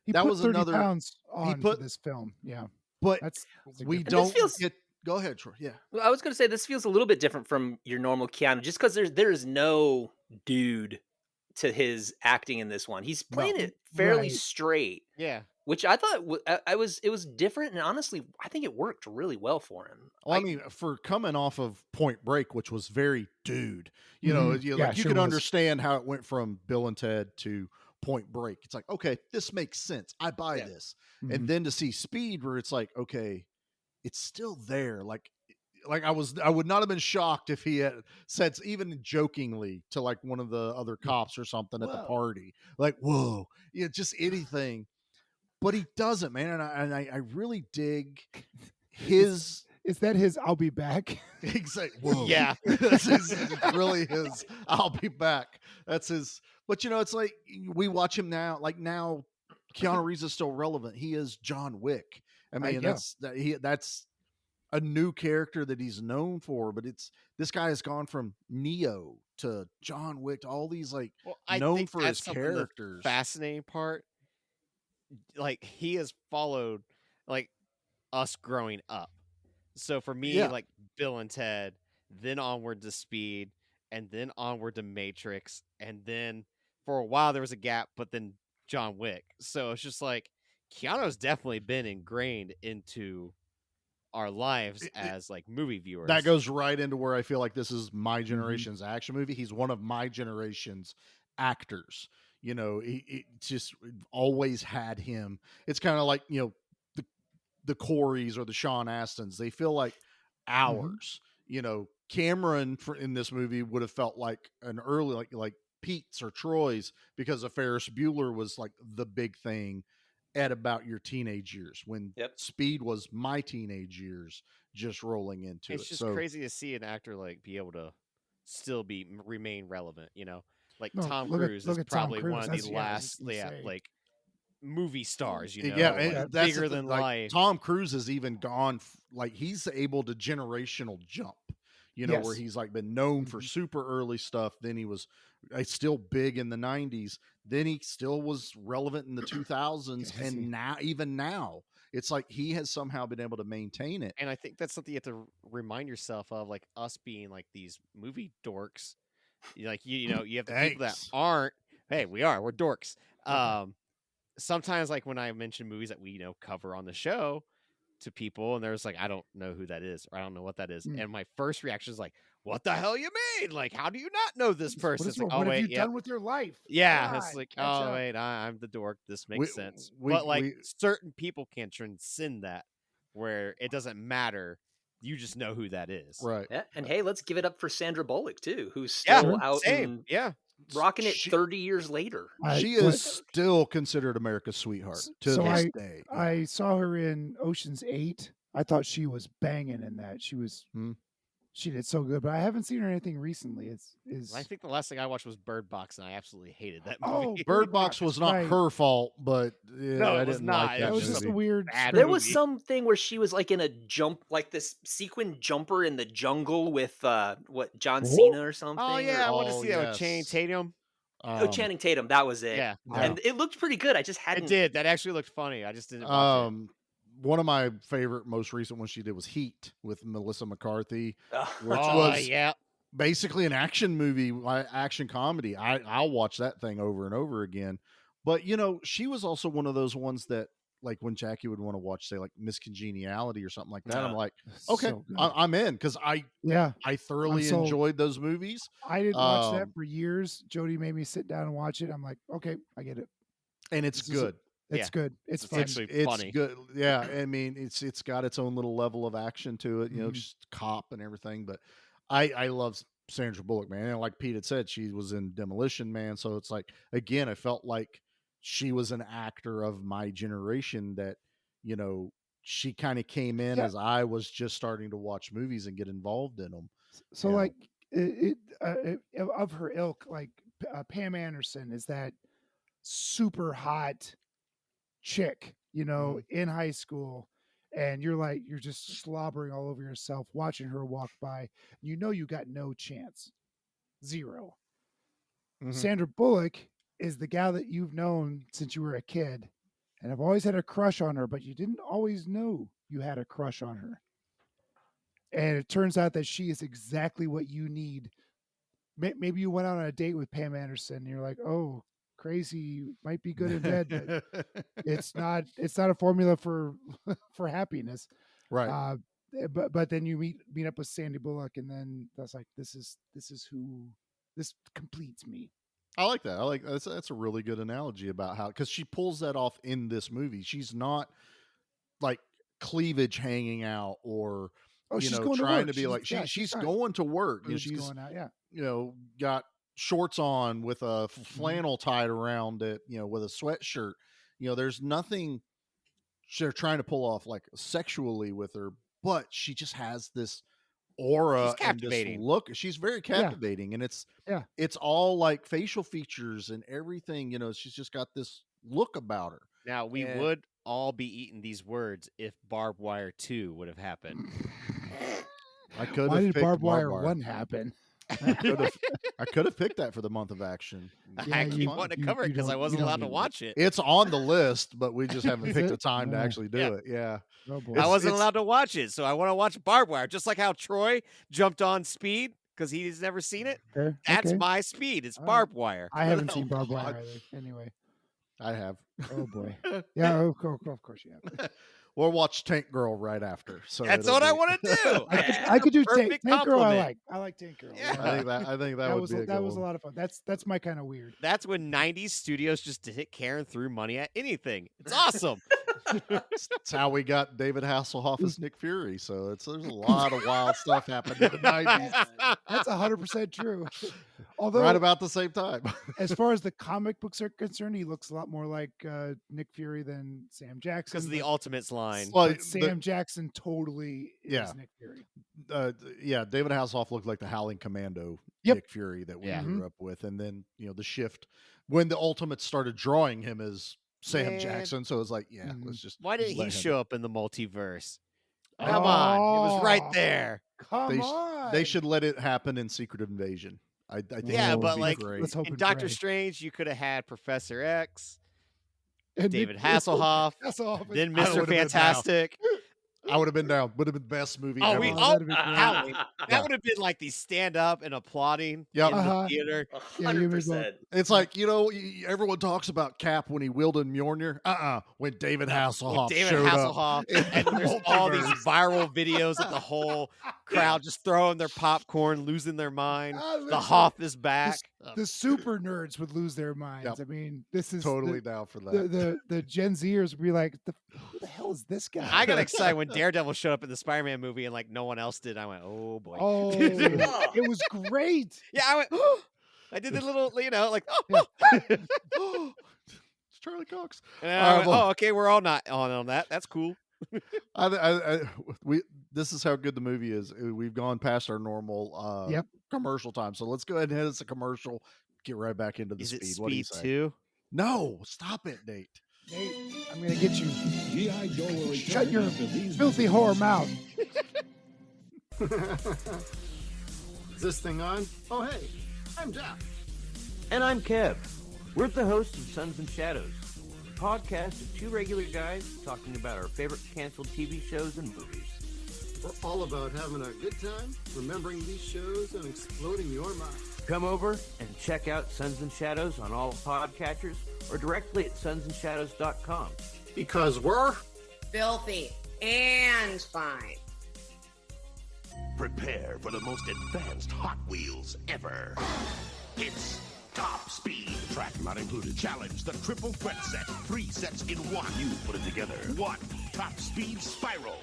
that was 30 pounds on for this film. Yeah, but we don't get. Go ahead, Troy. Yeah, well, I was going to say this feels a little bit different from your normal Keanu, just because there is no dude to his acting in this one. He's playing it fairly straight. Yeah. Which I thought it was different, and honestly, I think it worked really well for him. Well, I mean, for coming off of Point Break, which was very dude, you can understand how it went from Bill and Ted to Point Break. It's like, okay, this makes sense. I buy this. And then to see Speed, where it's like, okay, it's still there. Like I would not have been shocked if he had said, even jokingly, to like one of the other cops or something at the party, like, whoa, just anything. But he doesn't, man, and I really dig his. Is that his? I'll be back. Exactly. Whoa. Yeah, it's really his. I'll be back. That's his. But it's like we watch him now. Like now, Keanu Reeves is still relevant. He is John Wick. I mean, that's a new character that he's known for. But this guy has gone from Neo to John Wick to all these known for his characters. The fascinating part. Like he has followed like us growing up. So for me, like Bill and Ted, then onward to Speed, and then onward to Matrix, and then for a while there was a gap, but then John Wick. So it's just like Keanu's definitely been ingrained into our lives as like movie viewers. That goes right into where I feel like this is my generation's action movie. He's one of my generation's actors. It just always had him. It's kind of like, the Coreys or the Sean Astons. They feel like ours. Cameron in this movie would have felt like an early, like Pete's or Troy's, because a Ferris Bueller was like the big thing at about your teenage years, when Speed was my teenage years, just rolling into it. It's just crazy to see an actor like be able to still remain relevant, you know? Like Tom Cruise is probably one of the last like movie stars, you know, like that's bigger than life. Tom Cruise has even gone like he's able to generational jump, you know, where he's like been known for super early stuff. Then he was still big in the 90s. Then he still was relevant in the 2000s. And now it's like he has somehow been able to maintain it. And I think that's something you have to remind yourself of, like us being like these movie dorks. Like, you know, you have the people that aren't, hey, we're dorks. Sometimes like when I mention movies that we, you know, cover on the show to people, and there's like, I don't know who that is, or I don't know what that is. And my first reaction is like, what the hell you mean? Like, how do you not know this person? It's like, what have you done with your life? Yeah. God, it's like, oh, wait, I'm the dork. This makes sense. But like certain people can transcend that, where it doesn't matter. You just know who that is. Right. Yeah. And hey, let's give it up for Sandra Bullock too, who's still out and rocking it 30 years later. She is still considered America's sweetheart to this day. I saw her in Ocean's 8. I thought she was banging in that. She did so good, but I haven't seen her anything recently. I think the last thing I watched was Bird Box, and I absolutely hated that movie. Oh, Bird Box was not her fault, but no, I didn't like that. That was just a weird. There was something where she was like in a like this sequin jumper in the jungle with John Cena or something. Oh yeah, I want to see that with Channing Tatum. Channing Tatum, that was it. Yeah, and it looked pretty good. I just hadn't. It did. That actually looked funny. I just didn't watch it. One of my favorite, most recent ones she did was Heat with Melissa McCarthy, which was basically an action movie, action comedy. I'll watch that thing over and over again. But, you know, she was also one of those ones that, like, when Jackie would want to watch, say, like, Miss Congeniality or something like that, I'm like, okay, I'm in, because I thoroughly enjoyed those movies. I didn't watch that for years. Jody made me sit down and watch it. I'm like, okay, I get it. And it's good. It's good. It's fun. It's funny. Good. Yeah, I mean, it's got its own little level of action to it. You know, just cop and everything. But I love Sandra Bullock, man. And like Pete had said, she was in Demolition Man. So it's like, again, I felt like she was an actor of my generation that, you know, she kind of came in as I was just starting to watch movies and get involved in them. So like of her ilk, like Pam Anderson is that super hot chick, you know, in high school, and you're just slobbering all over yourself watching her walk by. You know, you got no chance. Zero. Sandra Bullock is the gal that you've known since you were a kid, and I've always had a crush on her, but you didn't always know you had a crush on her. And it turns out that she is exactly what you need. Maybe you went out on a date with Pam Anderson and you're like, oh, crazy, might be good in bed, but it's not a formula for happiness, right? But then you meet up with Sandy Bullock, and then that's like, this completes me. I like that. I like that's a really good analogy about how, because she pulls that off in this movie. She's not like cleavage hanging out, or she's know, going trying to be like she's going to work. You know, she's going out, you know, got shorts on with a flannel tied around it, you know, with a sweatshirt. You know, there's nothing they're trying to pull off like sexually with her, but she just has this aura and this look. She's very captivating, and it's all like facial features and everything. You know, she's just got this look about her. Now we would all be eating these words if Barbed Wire 2 would have happened. Why did Barbed Wire 1 happen? I could have picked that for the month of action. I keep wanting to cover it because I wasn't allowed to watch it. It's on the list, but we just haven't picked the time to actually do it. Yeah. Oh, I wasn't allowed to watch it, so I want to watch Barbed Wire. Just like how Troy jumped on Speed because he's never seen it. That's my Speed. It's Barbed Wire. I haven't seen Barbed Wire either. Anyway. I have. Oh boy. Yeah, of course you have. We'll watch Tank Girl right after. So that's what I want to do. I could do Tank Girl. I like Tank Girl. Yeah. I think that would be that was a lot of fun. That's my kind of weird. That's when 90s studios just didn't care and threw money at anything. It's awesome. That's how we got David Hasselhoff as Nick Fury. So there's a lot of wild stuff happening in the 90s. That's 100% true. Although right about the same time. as far as the comic books are concerned, he looks a lot more like Nick Fury than Sam Jackson. Because of the Ultimates line. But Sam Jackson totally is Nick Fury. David Hasselhoff looked like the Howling Commando Yep. Nick Fury that we grew up with. And then, the shift when the Ultimates started drawing him as Sam Jackson. So it was like, let's just. Why didn't he let him. show up in the multiverse? Come on. It was right there. Come on. They should let it happen in Secret Invasion. I think Yeah, that would but be like great. in Doctor Strange, you could have had Professor X, and David Hasselhoff, then Mr. Fantastic. I would have been down. Would have been the best movie ever. That would have been like the stand up and applauding in the theater. 100%. It's like, everyone talks about Cap when he wielded Mjolnir. When David Hasselhoff showed up. And there's all these viral videos of the whole crowd just throwing their popcorn, losing their mind. The Hoff is back. The super nerds would lose their minds. Yep. I mean, this is totally down for that. The Gen Zers would be like, who the hell is this guy? I got excited when Daredevil showed up in the Spider-Man movie and like no one else did. I went, oh boy. Oh, it was great. Yeah, I went, I did the little, it's Charlie Cox. And I went, okay, we're all not on that. That's cool. This is how good the movie is. We've gone past our normal commercial time, so let's go ahead and hit us a commercial. Get right back into the Is speed. it What do you Speed say? 2? No, stop it, Nate. Nate, I'm gonna get you. Shut your filthy whore mouth. Is this thing on? Oh, hey, I'm Jeff. And I'm Kev. We're the hosts of Sons and Shadows, a podcast of two regular guys talking about our favorite canceled TV shows and movies. We're all about having a good time, remembering these shows, and exploding your mind. Come over and check out Sons and Shadows on all podcatchers or directly at sonsandshadows.com. Because we're filthy and fine. Prepare for the most advanced Hot Wheels ever. It's Top Speed. Track not included. Challenge the triple threat set. 3 sets in one. You put it together. 1 Top Speed Spiral.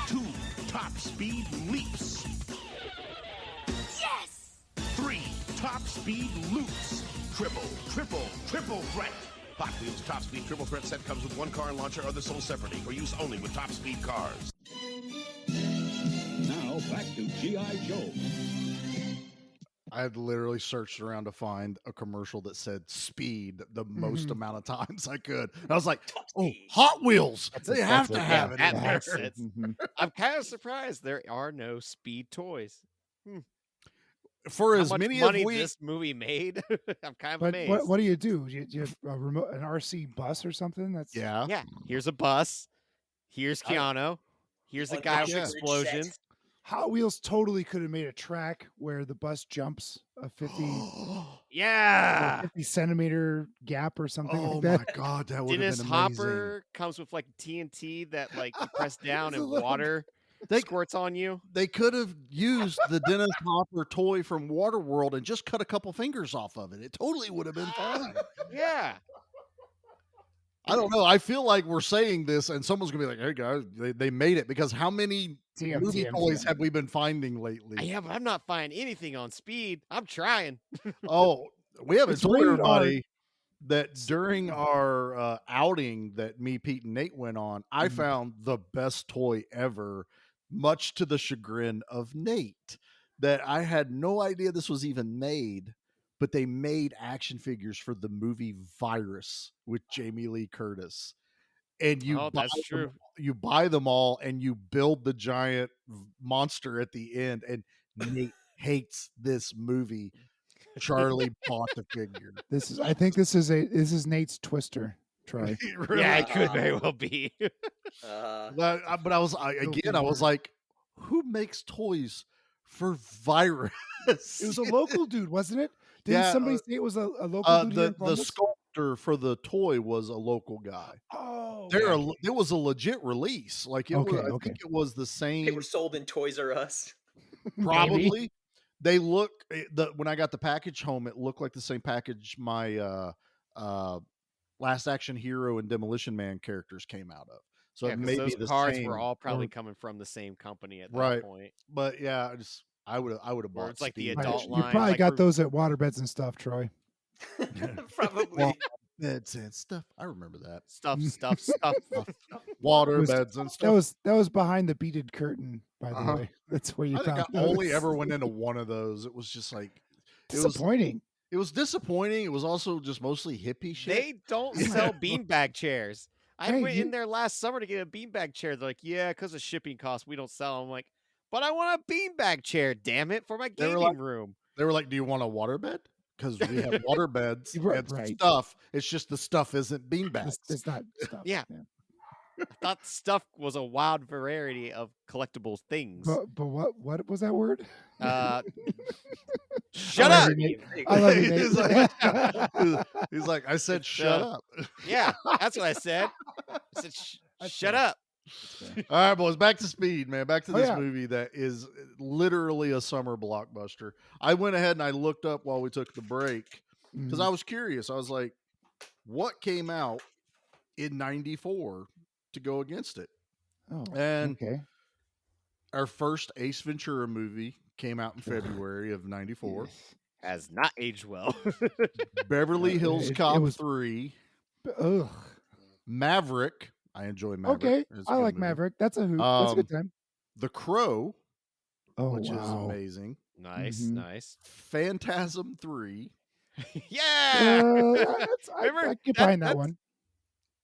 2 Top Speed Leaps. Yes! 3 Top Speed Loops. Triple threat. Hot Wheels Top Speed Triple Threat set comes with 1 car and launcher, other sold separately for use only with Top Speed cars. Now back to G.I. Joe. I had literally searched around to find a commercial that said speed the most amount of times I could. I was like, Hot Wheels. They have to have it. That makes sense. I'm kind of surprised there are no speed toys. For How as much many money of we this movie made, I'm kind of But amazed. what do? Do you have a remote, an RC bus or something? That's Yeah. Here's a bus. Here's Keanu. Here's a guy with explosions. Hot Wheels totally could have made a track where the bus jumps a 50 centimeter gap or something like that. My God, that would Dennis have been amazing. Hopper comes with like TNT that like you press down and water squirts on you. They could have used the Dennis Hopper toy from Waterworld and just cut a couple fingers off of it. It totally would have been fine. Yeah. I don't know. I feel like we're saying this and someone's going to be like, hey, guys, they made it. Because how many movie toys have we been finding lately? Yeah, but I'm not finding anything on speed. I'm trying. We haven't It's told rated everybody that during our outing that me, Pete, and Nate went on, I found the best toy ever, much to the chagrin of Nate, that I had no idea this was even made. But they made action figures for the movie Virus with Jamie Lee Curtis. And you buy them all and you build the giant monster at the end. And Nate hates this movie. Charlie bought the figure. I think this is Nate's Twister. Troy. Really? Yeah, it could very well be. But I was like, who makes toys for Virus? It was a local dude, wasn't it? Didn't somebody say it was a local dude? The sculptor for the toy was a local guy. Oh, it was a legit release. Like it was, I think it was the same. They were sold in Toys R Us. Probably. They look when I got the package home, it looked like the same package my Last Action Hero and Demolition Man characters came out of. So Yeah, it may those be the cards same. were all probably coming from the same company at that Right. point. But yeah, I would have bought it's like the Speed. adult You line. probably like got for- those at Waterbeds and stuff, Troy. Probably. Beds and stuff. I remember that. stuff. Water It was- beds and stuff. That was behind the beaded curtain, by the way. That's where you I think found I only those. ever went into one of those. It was just like Disappointing. It was disappointing. It was also just mostly hippie shit. They don't sell beanbag chairs. I Hey, went in there last summer to get a beanbag chair. They're like, yeah, because of shipping costs, we don't sell them. I'm like, but I want a beanbag chair, damn it, for my They were gaming like- room. They were like, "Do you want a water bed? Because we have water beds Right, and right. stuff. It's just the stuff isn't beanbags." It's not stuff. Yeah. I thought stuff was a wild variety of collectible things. But what was that word? Shut I up! love you, Nate. I love you, Nate. He's like, I said, shut up. Yeah, that's what I said. I said, shut up. All right, boys, back to Speed, man. Back to Oh, this yeah. movie that is literally a summer blockbuster. I went ahead and I looked up while we took the break because I was curious. I was like, what came out in 94 to go against it? Oh, And okay. our first Ace Ventura movie came out in February of 94. Has not aged well. Beverly Hills It Cop was- 3. Ugh. Maverick. I enjoy Maverick. Okay. It's a I good like movie. Maverick. That's a hoot. That's a good time. The Crow, Oh, which is wow. amazing. Nice, Mhm. nice. Phantasm 3. Yeah. I Remember, get behind that that's one.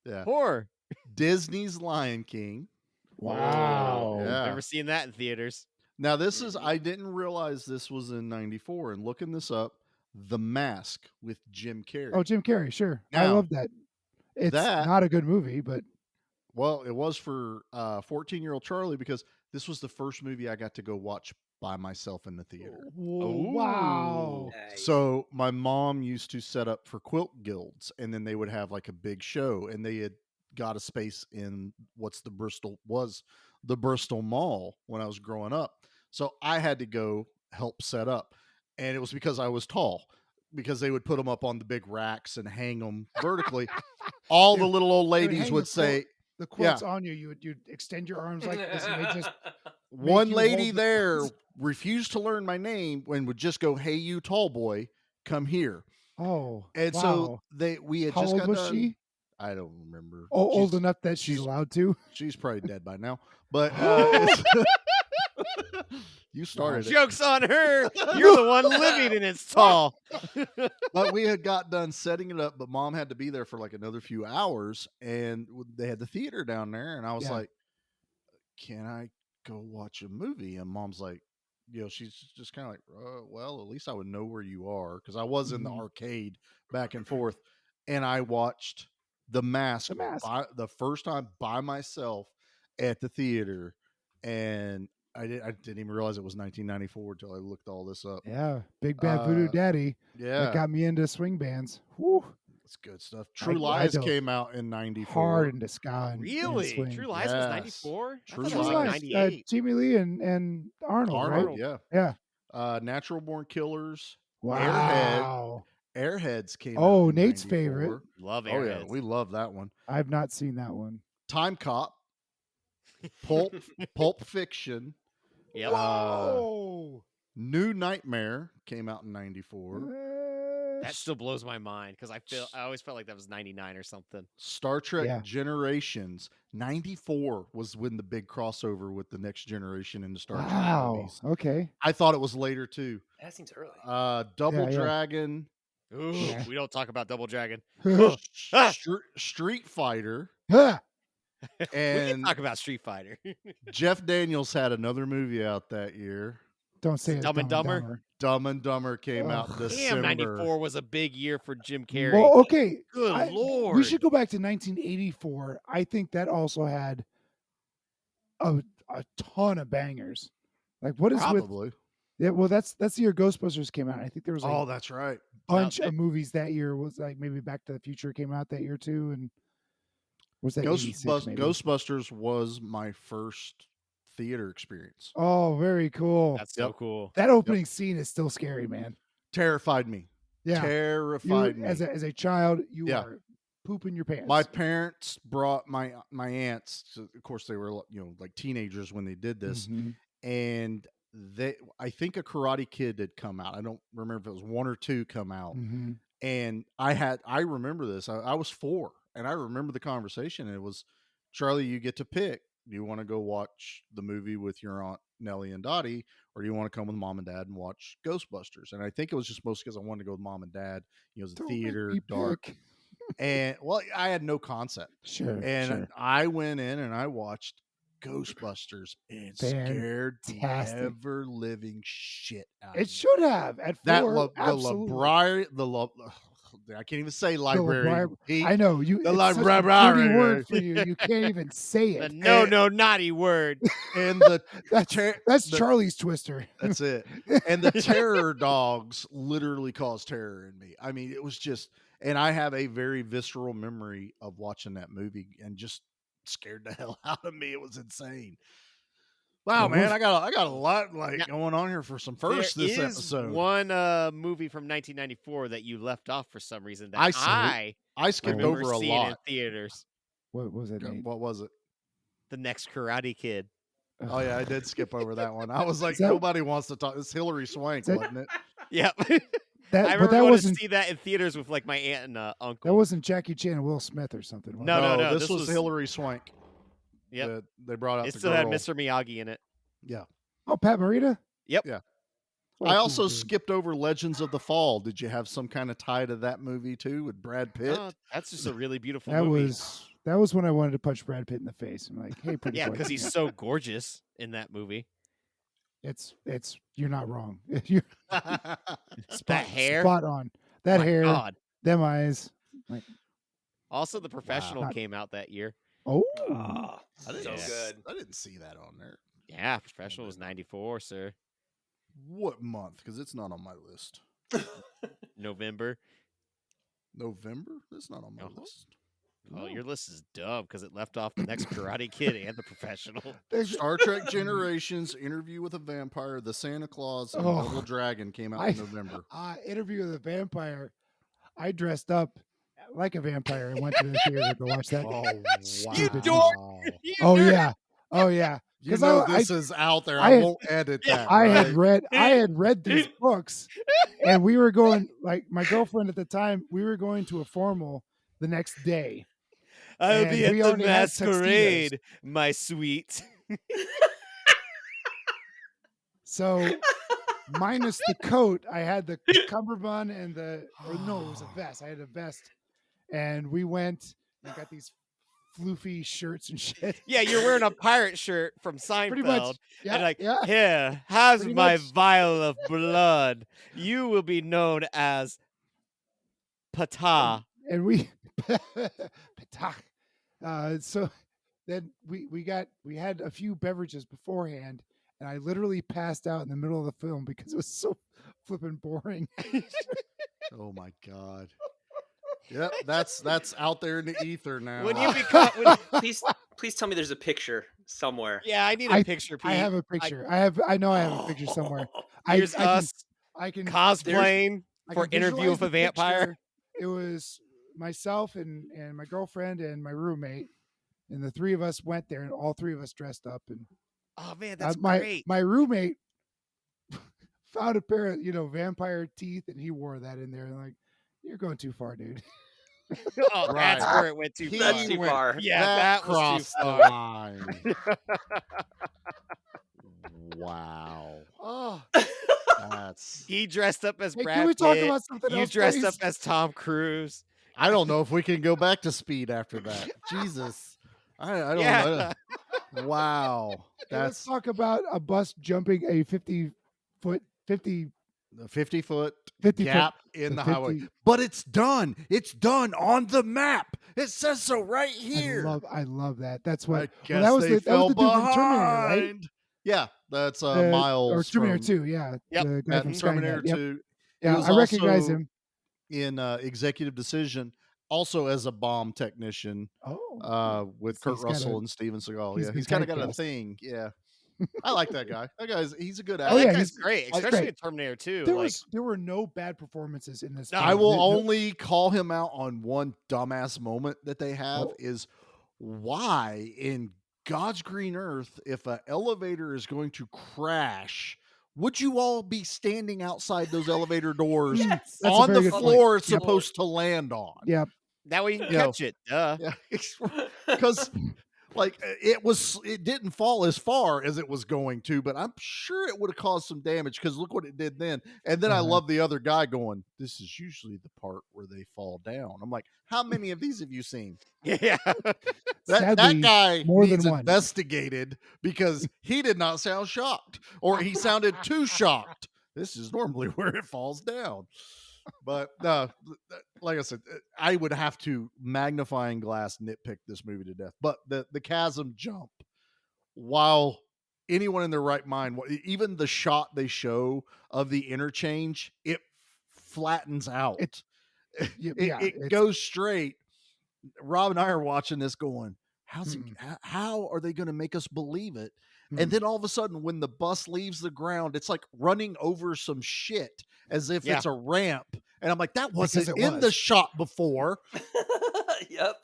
Yeah. Horror. Disney's Lion King. Wow. Yeah. Never seen that in theaters. Now this is I didn't realize this was in 94 and looking this up, The Mask with Jim Carrey. Oh, Jim Carrey, sure. I Now, love that. It's that- not a good movie, but Well, it was for 14-year-old Charlie because this was the first movie I got to go watch by myself in the theater. wow. So my mom used to set up for quilt guilds, and then they would have like a big show, and they had got a space in the Bristol Mall when I was growing up. So I had to go help set up, and it was because I was tall, because they would put them up on the big racks and hang them vertically. All the little old They ladies hang would the say, the quilt's on you. You'd extend your arms like this, and they just one you lady hold the there quilts. refused to learn my name and would just go, "Hey, you tall boy, come here." Oh, And wow. so we had How just old got was done. she? I don't remember. Oh, old She's- enough that she's allowed to. She's probably dead by now. But you started it. Joke's on her. You're the one living and it's tall. But we had got done setting it up, but mom had to be there for like another few hours, and they had the theater down there, and I was Yeah. like, "Can I go watch a movie?" And mom's like, she's just kind of like, "Well, at least I would know where you are," because I was in the arcade back and forth, and I watched The Mask, the first time by myself at the theater, and I didn't even realize it was 1994 until I looked all this up. Yeah, Big Bad Voodoo Daddy. Yeah, that got me into swing bands. Whew. That's good stuff. True I Lies dove came out in 94. hard into ska. And Really? swing. True Lies was 94? True It was Lies. like 98. Jamie Lee and Arnold, right? Yeah. Yeah. Natural Born Killers. Wow. Airheads came out. Oh, in Nate's 94. favorite. Love Oh yeah, Airheads. we love that one. I've not seen that one. Time Cop. Pulp Fiction. Yep. Whoa. New Nightmare came out in 94. That still blows my mind because I always felt like that was 99 or something. Star Trek Yeah. Generations. 94 was when the big crossover with the Next Generation and the Star Trek Wow. movies. Okay. I thought it was later too. That seems early. Double Yeah. Dragon. Ooh, we don't talk about Double Dragon. Street Fighter. Ah. We And can talk about Street Fighter. Jeff Daniels had another movie out that year. Don't say it's Dumb and Dumber? Dumb and Dumber came out Ugh. December. Damn, 94 was a big year for Jim Carrey. Well, okay. Good Lord. We should go back to 1984. I think that also had a ton of bangers. Like what is Probably. with? Yeah, well, that's the year Ghostbusters came out. I think there was like Oh, that's right. bunch of movies that year. Was like maybe Back to the Future came out that year too, and was that 86 maybe? Ghostbusters was my first theater experience. Oh, very cool. That's so cool. That opening scene is still scary, man. Terrified me. Yeah, Terrified me. as a child. You Yeah. are pooping your pants. My parents brought my aunts. Of course, they were like teenagers when they did this, Mhm. and I think a Karate Kid had come out. I don't remember if it was 1 or 2 come out. Mhm. And I remember this. I was 4, and I remember the conversation. And it was, Charlie, you get to pick. Do you want to go watch the movie with your Aunt Nellie and Dottie, or do you want to come with Mom and Dad and watch Ghostbusters? And I think it was just mostly because I wanted to go with Mom and Dad. You know, it was a Don't make theater, me dark. pick. And well, I had no concept. Sure, And sure. I went in and I watched Ghostbusters, and it scared the Fantastic. ever living shit out of It me. should have at 4. Absolutely. I can't even say The library. I know you. The It's such a dirty library. word for you. You can't even say The it. no, naughty word. And the That's Charlie's Twister. That's it. And the terror dogs literally caused terror in me. I mean, it was just, and I have a very visceral memory of watching that movie and just scared the hell out of me. It was insane. Wow, man, I got a lot going on here for some firsts this episode. One movie from 1994 that you left off for some reason that I skipped over a seeing lot in theaters. What was it? Nate? What was it? The Next Karate Kid. Oh yeah, I did skip over that one. I was like, that- nobody wants to talk. It's Hillary Swank, wasn't it? Yep. That- I but remember that going wasn't- to see that in theaters with like my aunt and uncle. That wasn't Jackie Chan and Will Smith or something. was it? No. This was Hillary Swank. Yep. They brought out It the still had girl. Mr. Miyagi in it. Yeah. Oh, Pat Morita? Yep. Yeah. What I a cool also dude. skipped over Legends of the Fall. Did you have some kind of tie to that movie too with Brad Pitt? Oh, that's just a really beautiful That movie. was when I wanted to punch Brad Pitt in the face. I'm like, hey, pretty Yeah, boy. because he's so gorgeous in that movie. It's you're not wrong. You're That hair. spot on. That My hair, God. them eyes. Like, Also, The Professional Wow. came out that year. oh, I didn't, So good. I didn't see that on there. Yeah, Professional was 94, sir. What month? Because it's not on my list. November. November? That's not on my list. Oh, your list is dumb because it left off The Next Karate Kid and The Professional. Star Trek Generations, Interview with a Vampire, The Santa Claus, and Oh. Double Dragon came out in November. Interview with a Vampire. I dressed up like a vampire and went to the theater to watch that. Oh, You wow. dork! You Oh dork! yeah, oh yeah. You know this is out there. I won't edit that. I right? had read these books, and we were going, like, my girlfriend at the time. We were going to a formal the next day. I'll And be at we the already had masquerade, my sweet. So, minus the coat, I had the cummerbund and it was a vest. I had a vest, and we went and got these floofy shirts and shit. Yeah, you're wearing a pirate shirt from Seinfeld. Pretty much. Yeah, and like, yeah. here, have Pretty my much. vial of blood. You will be known as Pata. And we so then we had a few beverages beforehand, and I literally passed out in the middle of the film because it was so flipping boring. Oh my God. Yep, that's out there in the ether now. When you become, Please tell me there's a picture somewhere. yeah, I need a picture. Pete. I have a picture. I know I have a picture somewhere. Here's I us can cosplaying I for can Interview visualize with a the picture. Vampire. It was myself and my girlfriend and my roommate, and the three of us went there, and all three of us dressed up. And Oh man, that's my great. my roommate found a pair of vampire teeth, and he wore that in there. And like, you're going too far, dude. Oh, that's Right. where it went too far. That's too far. Yeah, that was too crossed the far. line. Wow. Oh, That's. He dressed up as Hey, Brad can we talk Pitt. about something You else, dressed please? up as Tom Cruise. I don't know if we can go back to Speed after that. Jesus. I don't Yeah. know. Wow. Hey, let's That's talk about a bus jumping a 50-foot the 50-foot 50 gap foot, in the the highway. 50 But it's done. It's done on the map. It says so right here. I love that. That's what. I guess that was they that fell was the dude from Terminator, right? behind. Yeah, that's The- Miles or Terminator from 2. Yeah, Yep, the guy from Terminator Skynet. Yep. 2. He Yeah, was I recognize also him. in Executive Decision, also as a bomb technician. Oh, with So Kurt he's got Russell a- and Steven Seagal. he's Yeah, been he's kind of got a typecast. thing. Yeah, I like that guy. He's a good Oh, actor. yeah, yeah, guy's he's- great, he's especially great. in Terminator 2. There Like, there were no bad performances in this. No. film. I will No- only call him out on one dumbass moment that they have Oh. is why in God's green earth, if an elevator is going to crash would you all be standing outside those elevator doors Yes. That's a on very the good point. floor it's Yep. supposed to land on? Yep. That way you can You know, catch it. Duh. Yeah, because like it didn't fall as far as it was going to, but I'm sure it would have caused some damage because look what it did then. And then I love the other guy going, "This is usually the part where they fall down." I'm like, how many of these have you seen? Yeah. That Sadly, guy more needs than one. investigated because he did not sound shocked, or he sounded too shocked. This is normally where it falls down. But like I said, I would have to magnifying glass nitpick this movie to death. But the chasm jump, while anyone in their right mind, even the shot they show of the interchange, it flattens out. It goes straight. Rob and I are watching this going, how are they going to make us believe it? And then all of a sudden, when the bus leaves the ground, it's like running over some shit as if it's a ramp. And I'm like, that wasn't in the shot before. Yep.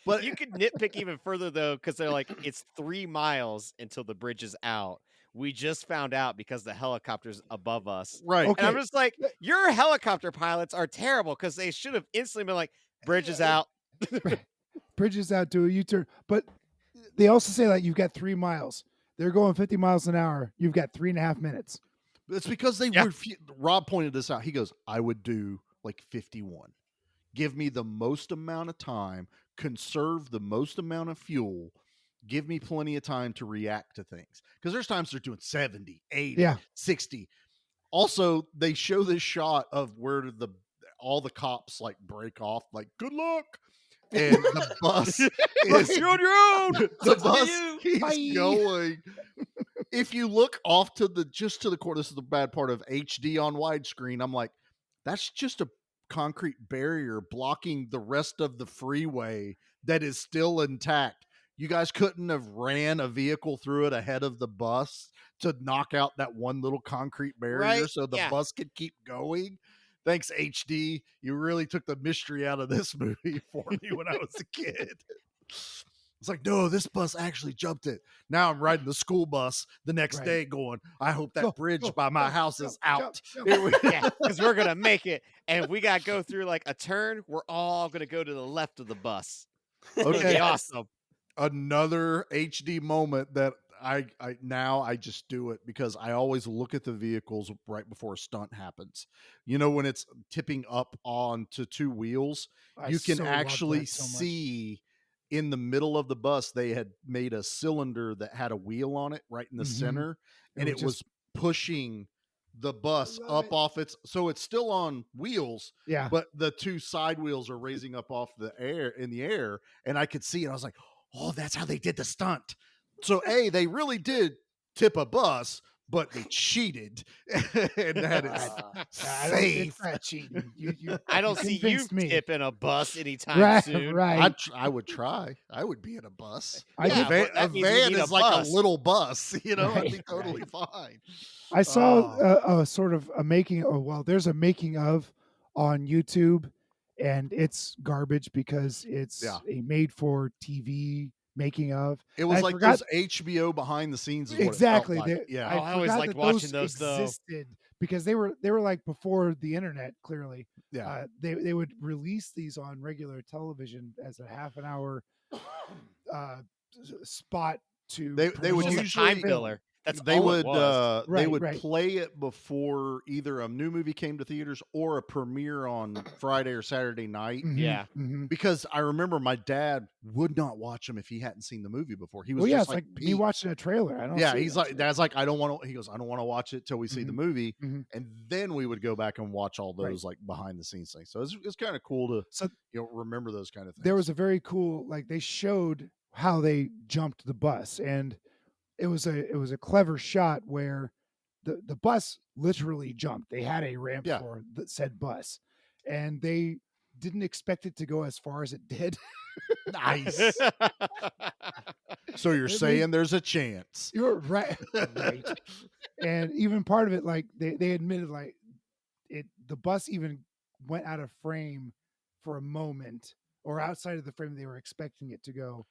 But you could nitpick even further though, because they're like, it's 3 miles until the bridge is out. We just found out because the helicopter's above us. Right. And I'm just like, your helicopter pilots are terrible because they should have instantly been like, bridge is out. Bridge is out, do a U-turn. But they also say like you've got 3 miles. They're going 50 miles an hour. You've got 3.5 minutes. It's because they Rob pointed this out. He goes, I would do like 51. Give me the most amount of time, conserve the most amount of fuel, give me plenty of time to react to things. Because there's times they're doing 70, 80, 60. Also, they show this shot of where all the cops like break off, like, good luck. And the bus is you're on your own. The bus keeps going. If you look off to the corner, this is the bad part of HD on widescreen. I'm like, that's just a concrete barrier blocking the rest of the freeway that is still intact. You guys couldn't have ran a vehicle through it ahead of the bus to knock out that one little concrete barrier so the bus could keep going. Thanks, HD. You really took the mystery out of this movie for me when I was a kid. It's like, no, this bus actually jumped it. Now I'm riding the school bus the next day going, I hope that bridge by my house is out. Because we're going to make it. And we got to go through like a turn. We're all going to go to the left of the bus. Okay. Awesome. Another HD moment that I just do it because I always look at the vehicles right before a stunt happens. You know, when it's tipping up onto 2 wheels, you can actually see in the middle of the bus, they had made a cylinder that had a wheel on it right in the center, and it was pushing the bus up off so it's still on wheels, but the 2 side wheels are raising up off the air, and I could see it. I was like, oh, that's how they did the stunt. So they really did tip a bus, but they cheated and had it safe. Cheating. I don't see you tipping a bus anytime soon. Right. I would try. I would be in a bus. A van is like a little bus, you know. I'd be totally fine. I saw a sort of a making. Oh, well, there's a making of on YouTube, and it's garbage because it's a made-for-TV making of. It was like those HBO behind the scenes. Is Exactly. What it felt like. I always liked watching those though. Because they were like before the internet. Clearly, yeah. They would release these on regular television as a half an hour spot to. They would usually time filler. They would play it before either a new movie came to theaters or a premiere on Friday or Saturday night. Yeah. Because I remember my dad would not watch them if he hadn't seen the movie before. He was it's like me watching a trailer. I don't. Yeah, he's like, Dad's like, I don't want to. He goes, I don't want to watch it till we see the movie, and then we would go back and watch all those like behind the scenes things. So it's kind of cool to remember those kind of things. There was a very cool they showed how they jumped the bus, and it was a clever shot where the bus literally jumped. They had a ramp for the said bus, and they didn't expect it to go as far as it did. Nice. So you're saying there's a chance. You're right. Right. And even part of it, like they admitted, like the bus even went out of frame for a moment, or outside of the frame they were expecting it to go.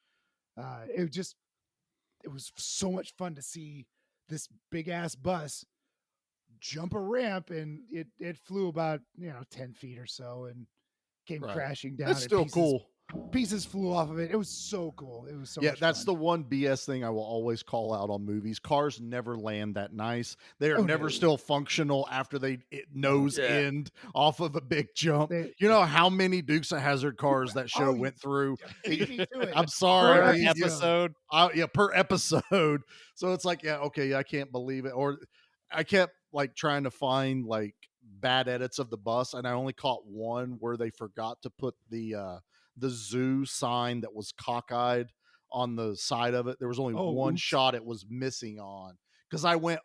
It was so much fun to see this big ass bus jump a ramp, and it flew about 10 feet or so and came crashing down. That's still cool. Pieces flew off of it. It was so cool. It was so much that's fun. the one BS thing I will always call out on movies. Cars never land that nice. They are never still functional after they nose end off of a big jump. You know how many Dukes of Hazzard cars that show went through? I'm sorry. Per episode. Per episode. So it's like, I can't believe it. Or I kept like trying to find like bad edits of the bus, and I only caught one where they forgot to put the zoo sign that was cockeyed on the side of it. There was only one shot it was missing on, because I went,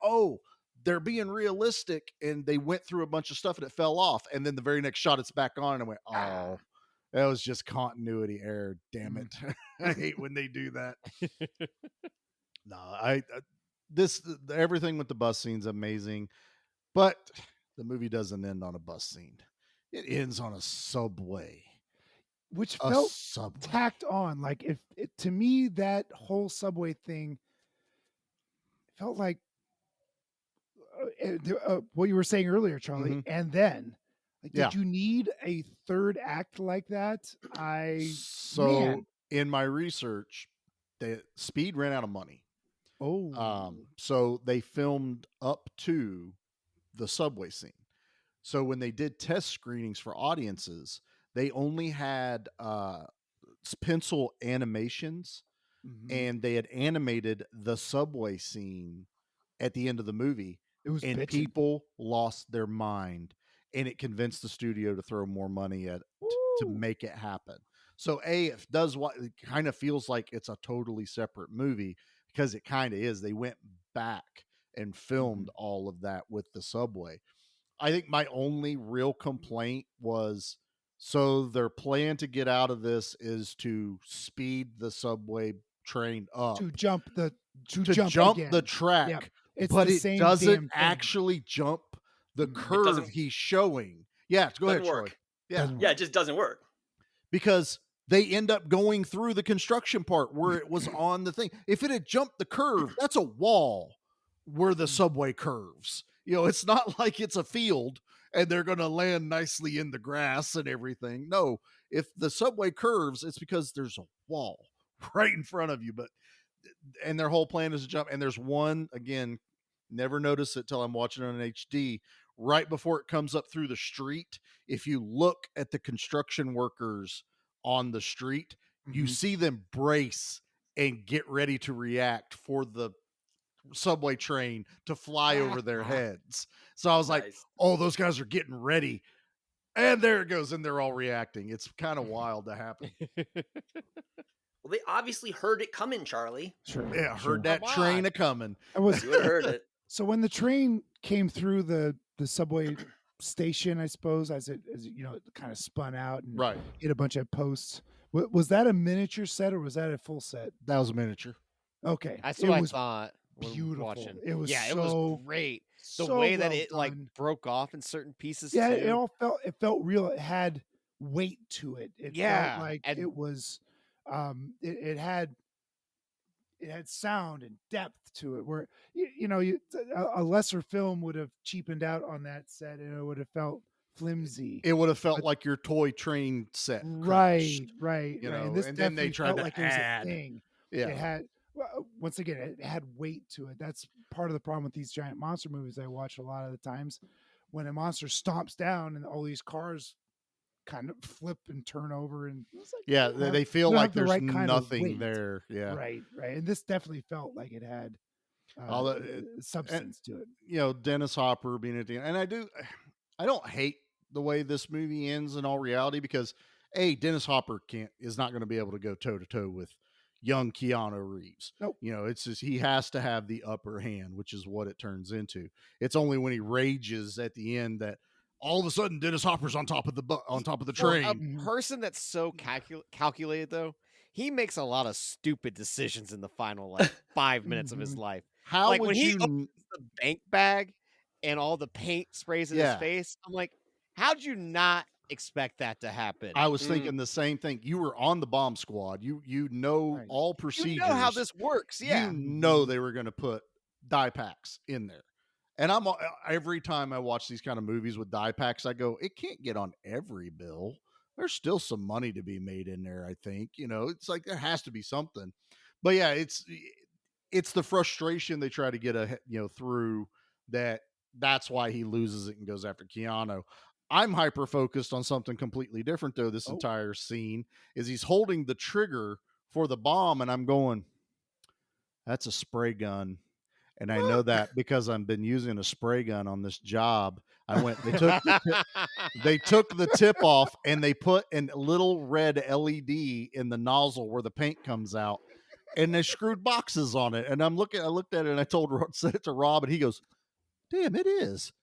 they're being realistic, and they went through a bunch of stuff and it fell off, and then the very next shot it's back on, and I went, that was just continuity error, damn it. I hate when they do that. No, everything with the bus scene's amazing, but the movie doesn't end on a bus scene. It ends on a subway. Which felt tacked on. Like, to me, that whole subway thing felt like what you were saying earlier, Charlie. And then, did you need a third act like that? In my research, Speed ran out of money. So they filmed up to the subway scene. So when they did test screenings for audiences, they only had pencil animations, and they had animated the subway scene at the end of the movie. People lost their mind, and it convinced the studio to throw more money at to make it happen. So it kind of feels like it's a totally separate movie, because it kind of is. They went back and filmed all of that with the subway. I think my only real complaint was, so their plan to get out of this is to speed the subway train up, to jump the track, it's but the it same doesn't actually jump the curve doesn't- he's showing. Yeah, go ahead, Doesn't Troy. work. Yeah, Yeah, it just doesn't work. because they end up going through the construction part where it was on the thing. If it had jumped the curve, that's a wall where the subway curves. It's not like it's a field and they're going to land nicely in the grass and everything. No, if the subway curves, it's because there's a wall right in front of you. And their whole plan is to jump. And there's one, again, never notice it till I'm watching it on HD, right before it comes up through the street. If you look at the construction workers on the street, you see them brace and get ready to react for the subway train to fly over their heads. So I was like, those guys are getting ready. And there it goes. And they're all reacting. It's kind of wild to happen. Well, they obviously heard it coming, Charlie. Sure. Yeah, heard that train a coming. You would have heard it. So when the train came through the subway station, I suppose, as it kind of spun out and hit a bunch of posts, was that a miniature set or was that a full set? That was a miniature. Okay. That's what I thought. Beautiful. Watching. It was it was great. The way that it broke off in certain pieces. Yeah, too. it felt real. It had weight to it. It felt like it was it had sound and depth to it, where a lesser film would have cheapened out on that set, and it would have felt flimsy. It would have felt like your toy train set. Right. And this then they tried felt to like add. It was a thing. Yeah. It had, once again, it had weight to it. That's part of the problem with these giant monster movies I watch a lot of the times. When a monster stomps down and all these cars kind of flip and turn over, and they feel like there's right kind of nothing weight. there. Yeah, right. And this definitely felt like it had substance to it. Dennis Hopper being at the end, and I don't hate the way this movie ends in all reality, because Dennis Hopper is not going to be able to go toe to toe with young Keanu Reeves. Nope. It's just, he has to have the upper hand, which is what it turns into. It's only when he rages at the end that all of a sudden Dennis Hopper's on top of the train. A person that's so calculated, though, he makes a lot of stupid decisions in the final 5 minutes of his life. How like would when he you opens the bank bag and all the paint sprays in his face? I'm like, how'd you not expect that to happen? I was thinking the same thing. You were on the bomb squad. You know all procedures. You know how this works. Yeah. You know they were going to put dye packs in there. And every time I watch these kind of movies with die packs, I go, it can't get on every bill. There's still some money to be made in there, I think. It's like there has to be something. But yeah, it's the frustration they try to get through that. That's why he loses it and goes after Keanu. I'm hyper focused on something completely different though. This entire scene is he's holding the trigger for the bomb, and I'm going, that's a spray gun. And I know that because I've been using a spray gun on this job. They took the tip off and they put a little red LED in the nozzle where the paint comes out, and they screwed boxes on it. And I looked at it and I said it to Rob, and he goes, damn, it is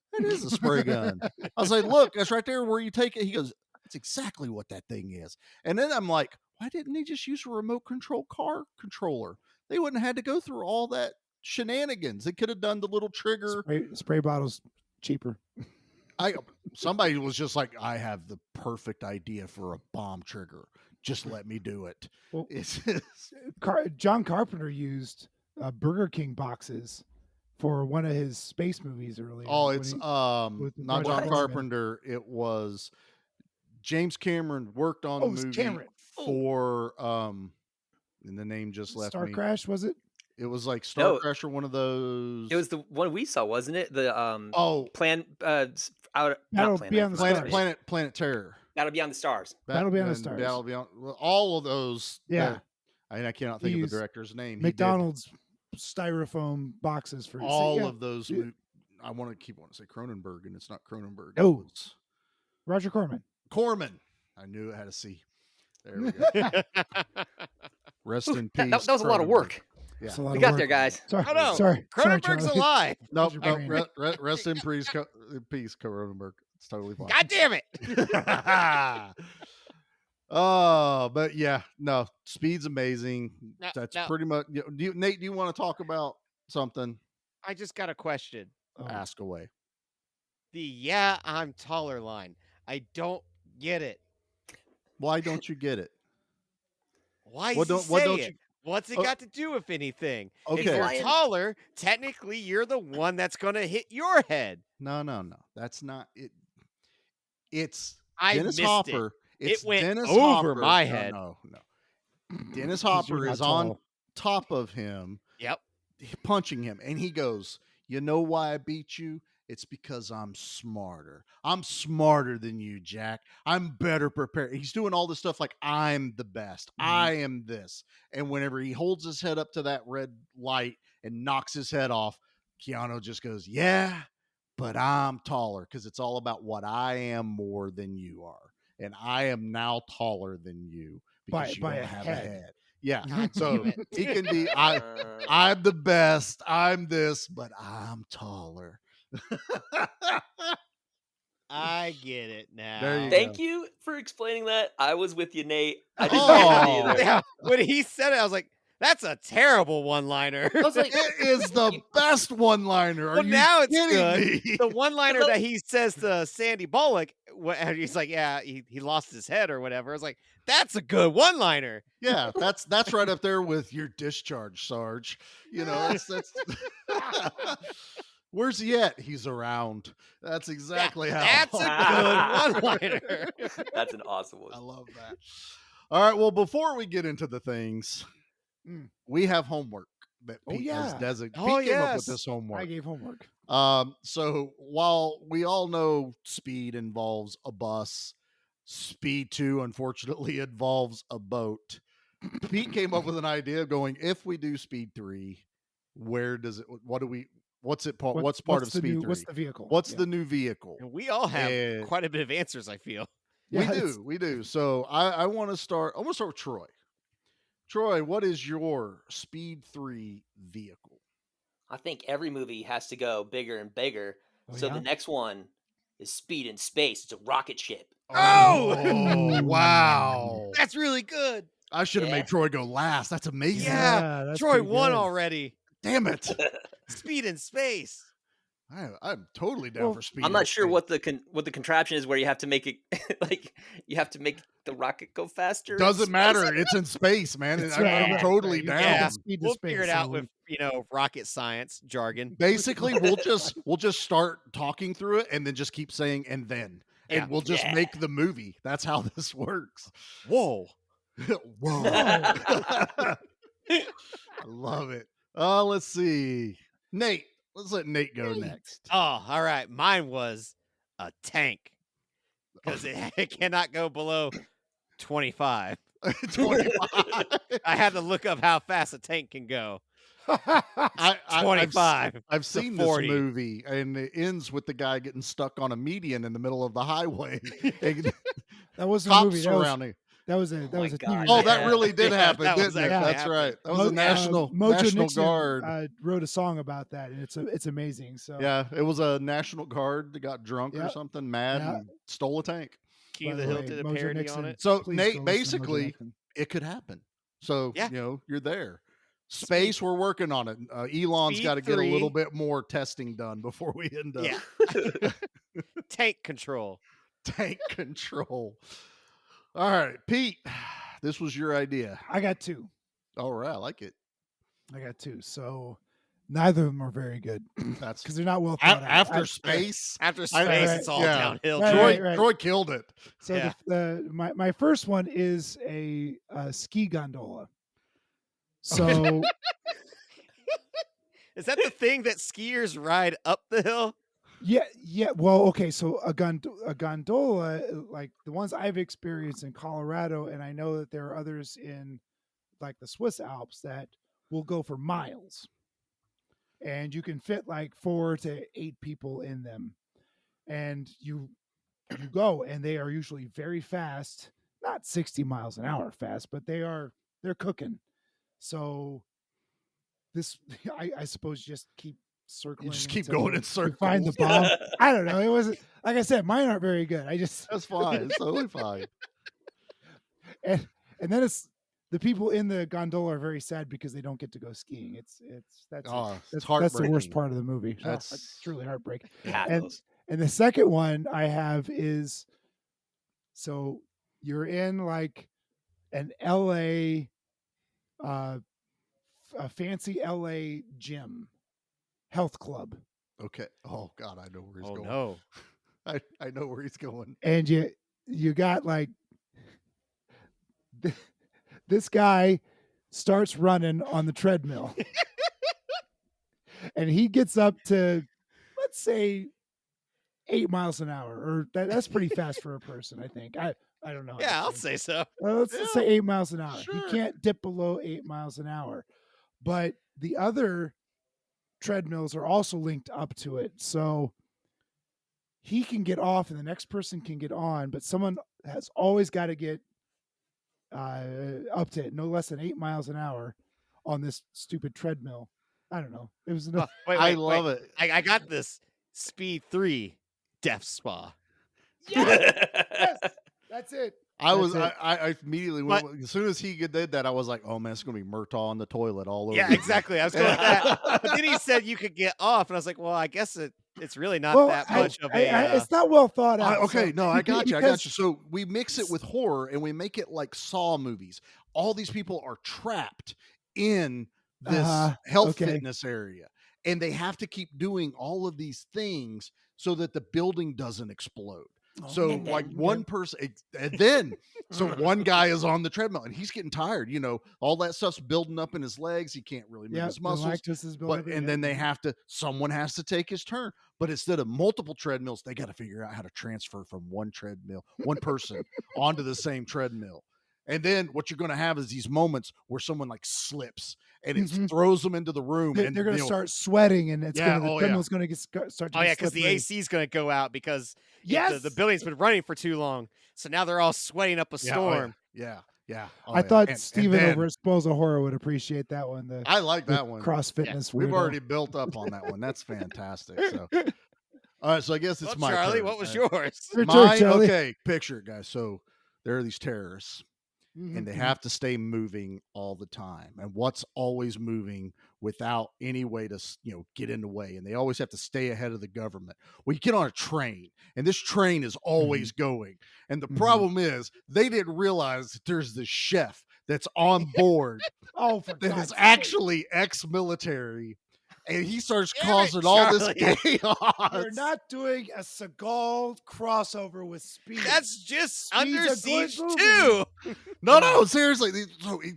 a spray gun. I was like, look, that's right there where you take it. He goes, that's exactly what that thing is. And then I'm like, why didn't they just use a remote control car controller? They wouldn't have had to go through all that shenanigans. They could have done the little trigger. Spray bottles cheaper. Somebody was just like, I have the perfect idea for a bomb trigger. Just let me do it. Well, John Carpenter used Burger King boxes for one of his space movies earlier. Oh, it's not John Carpenter. It was James Cameron worked on the movie for and the name just left Star me. Crash, was it? It was like Star Crash or one of those. It was the one we saw, wasn't it? The Planet Terror. Battle Beyond the Stars. Battle Beyond the Stars. Battle Beyond, all of those. Yeah. I cannot think of the director's name. McDonald's styrofoam boxes for all of those. I want to say Cronenberg, and it's not Cronenberg. Oh, Roger Corman. I knew it had a C. There we go. Rest in peace. That was a lot of work. Yeah, we got there, guys. Sorry, Sorry, Cronenberg's alive. No, rest in peace, Cronenberg. It's totally fine. God damn it. Oh, but yeah, no, Speed's amazing. That's pretty much. Nate, do you want to talk about something? I just got a question. Ask away. The I'm taller line. I don't get it. Why don't you get it? Why don't you? What's it got to do with anything? Okay. If you're taller, technically you're the one that's going to hit your head. No. That's not it. It's I Dennis missed Hopper. It went Dennis over Hopper. my head. No. Dennis Hopper is on top of him. Yep. Punching him. And he goes, you know why I beat you? It's because I'm smarter. I'm smarter than you, Jack. I'm better prepared. He's doing all this stuff like I'm the best. I am this. And whenever he holds his head up to that red light and knocks his head off, Keanu just goes, yeah, but I'm taller, because it's all about what I am more than you are. And I am now taller than you because you don't have a head. Yeah. So he can be, I'm the best. I'm this, but I'm taller. I get it now. Thank you for explaining that. I was with you, Nate. I didn't get it either. Yeah, when he said it, I was like, that's a terrible one-liner. I was like, it is the best one-liner. Are well, you now it's kidding good. me? The one-liner that he says to Sandy Bullock, and he's like, yeah, he lost his head or whatever. I was like, that's a good one-liner. Yeah, that's right up there with your discharge, Sarge. That's where's he at? He's around. That's exactly how. That's a good one-liner. That's an awesome one. I love that. All right. Well, before we get into the things, we have homework that Pete has designated. Pete came up with this homework. I gave homework. So while we all know Speed involves a bus, Speed 2 unfortunately involves a boat. Pete came up with an idea of going, if we do Speed 3, where does it, what's part of Speed 3? What's the vehicle? What's the new vehicle? And we all have quite a bit of answers, I feel. We do. So I want to start with Troy. Troy, what is your Speed 3 vehicle? I think every movie has to go bigger and bigger. The next one is Speed in Space. It's a rocket ship. Oh, wow. That's really good. I should have made Troy go last. That's amazing. Yeah, Troy won already. Damn it. Speed in Space. I'm totally down for speed. I'm not sure what the contraption is where you have to make it like you have to make the rocket go faster. Doesn't matter. It's in space, man. I'm totally down. Yeah, we'll figure it out with rocket science jargon. Basically, we'll just start talking through it and then just keep saying and then. And we'll just make the movie. That's how this works. Whoa. Whoa. I love it. Let's see. Nate. Let's let Nate go next. Oh, all right. Mine was a tank. Because it cannot go below 25. 25. I had to look up how fast a tank can go. 25. I've seen this movie, and it ends with the guy getting stuck on a median in the middle of the highway. That wasn't a movie. That was a TV. Oh, that really did happen, didn't it? That's right. That was a National Nixon, Guard. wrote a song about that, and it's amazing. So yeah, it was a National Guard that got drunk or something, mad, and stole a tank. King of the Hill did a parody on it. So Nate, basically, it could happen. So you're there. Space, we're working on it. Elon's got to get a little bit more testing done before we end up. Yeah. Tank control. Tank control. All right, Pete, this was your idea. I got two. All right, I like it. I got two. So neither of them are very good. That's because they're not well thought out. After space, it's all downhill. Troy killed it. So my first one is a ski gondola. So is that the thing that skiers ride up the hill? Yeah. Well, okay. So a gondola, like the ones I've experienced in Colorado, and I know that there are others in like the Swiss Alps that will go for miles, and you can fit like 4 to 8 people in them, and you go, and they are usually very fast, not 60 miles an hour fast, but they're cooking. So this, I suppose, just keep circling. You just keep going in circles. Find the bomb. I don't know. It wasn't, like I said, mine aren't very good. That's fine. It's totally fine. And then it's the people in the gondola are very sad because they don't get to go skiing. That's the worst part of the movie. That's truly heartbreaking. Yeah, and the second one I have is, so you're in like an LA, a fancy LA gym, health club. Okay. Oh God, I know where he's going. No. I know where he's going. And you got like this guy starts running on the treadmill. And he gets up to, let's say, 8 miles an hour, or that's pretty fast for a person, I think. I don't know. Yeah, I'll say so. Let's say 8 miles an hour. Sure. He can't dip below 8 miles an hour. But the other treadmills are also linked up to it. So he can get off and the next person can get on, but someone has always got to get up to no less than 8 miles an hour on this stupid treadmill. I don't know. It was enough. I love it. I got this. Speed 3 Death Spa. Yes, that's it. I immediately went, as soon as he did that, I was like, oh man, it's gonna be Murtaugh on the toilet all over. Yeah, exactly. I was going with that. But then he said you could get off, and I was like, well, I guess it's really not that much of a. It's not well thought out. Okay, no, I got you. I got you. So we mix it with horror, and we make it like Saw movies. All these people are trapped in this health fitness area, and they have to keep doing all of these things so that the building doesn't explode. So like one person, and then so one guy is on the treadmill and he's getting tired. You know, all that stuff's building up in his legs. He can't really move his muscles. Then someone has to take his turn. But instead of multiple treadmills, they got to figure out how to transfer from one person onto the same treadmill. And then what you're going to have is these moments where someone like slips and it throws them into the room. And they're going to start sweating, and the treadmill's going to start. Oh yeah, because the AC is going to go out because the building's been running for too long. So now they're all sweating up a storm. Yeah. I thought Steven over at Sposa Horror would appreciate that one. I like that one. Cross fitness. We've already built up on that one. That's fantastic. So, all right. So I guess it's my Charlie. turn. What was yours? Mine. Okay. Picture it, guys. So there are these terrorists. and they have to stay moving all the time. And what's always moving without any way to, get in the way. And they always have to stay ahead of the government. Well, you get on a train, and this train is always going. And the problem is they didn't realize that there's this chef that's on board that is actually ex-military. And he starts causing all this chaos. You're not doing a Seagal crossover with Speed. That's just Speed's Under a good Siege movie. 2. No, seriously.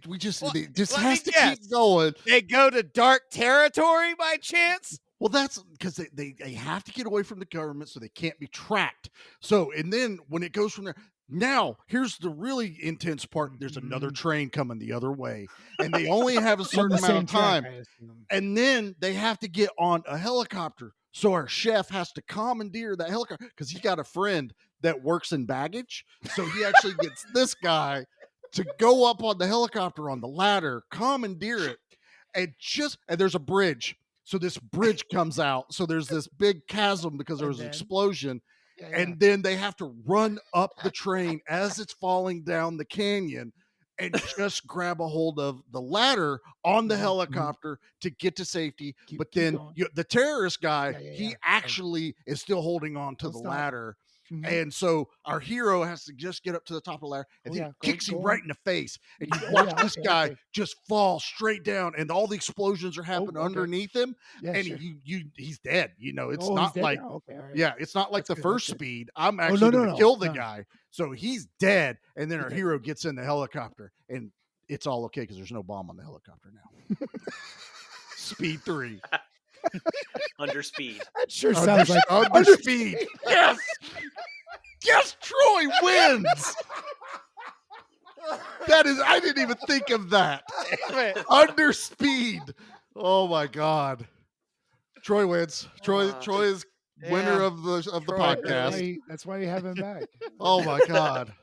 We just has to keep going. They go to dark territory by chance? Well, that's because they have to get away from the government so they can't be tracked. So, and then when it goes from there, now here's the really intense part. There's another train coming the other way, and they only have a certain amount of time. And then they have to get on a helicopter. So our chef has to commandeer that helicopter because he got a friend that works in baggage. So he actually gets this guy to go up on the helicopter on the ladder, commandeer it, and there's a bridge. So this bridge comes out. So there's this big chasm because there was an explosion. And then they have to run up the train as it's falling down the canyon and just grab a hold of the ladder on the helicopter to get to safety. But then the terrorist guy, he actually is still holding on to the ladder. And so our hero has to just get up to the top of the ladder, and then kicks him right in the face. And you watch this guy just fall straight down, and all the explosions are happening underneath him. And he's dead. It's not like it's not like the first Speed. I'm actually going to kill the guy. So he's dead. And then our hero gets in the helicopter, and it's all okay because there's no bomb on the helicopter now. Speed 3. Under Speed. That sure sounds like Under Speed. Yes. Yes, Troy wins. I didn't even think of that. Under Speed. Oh my God. Troy wins. Troy is winner of the podcast. That's why you have him back. Oh my God.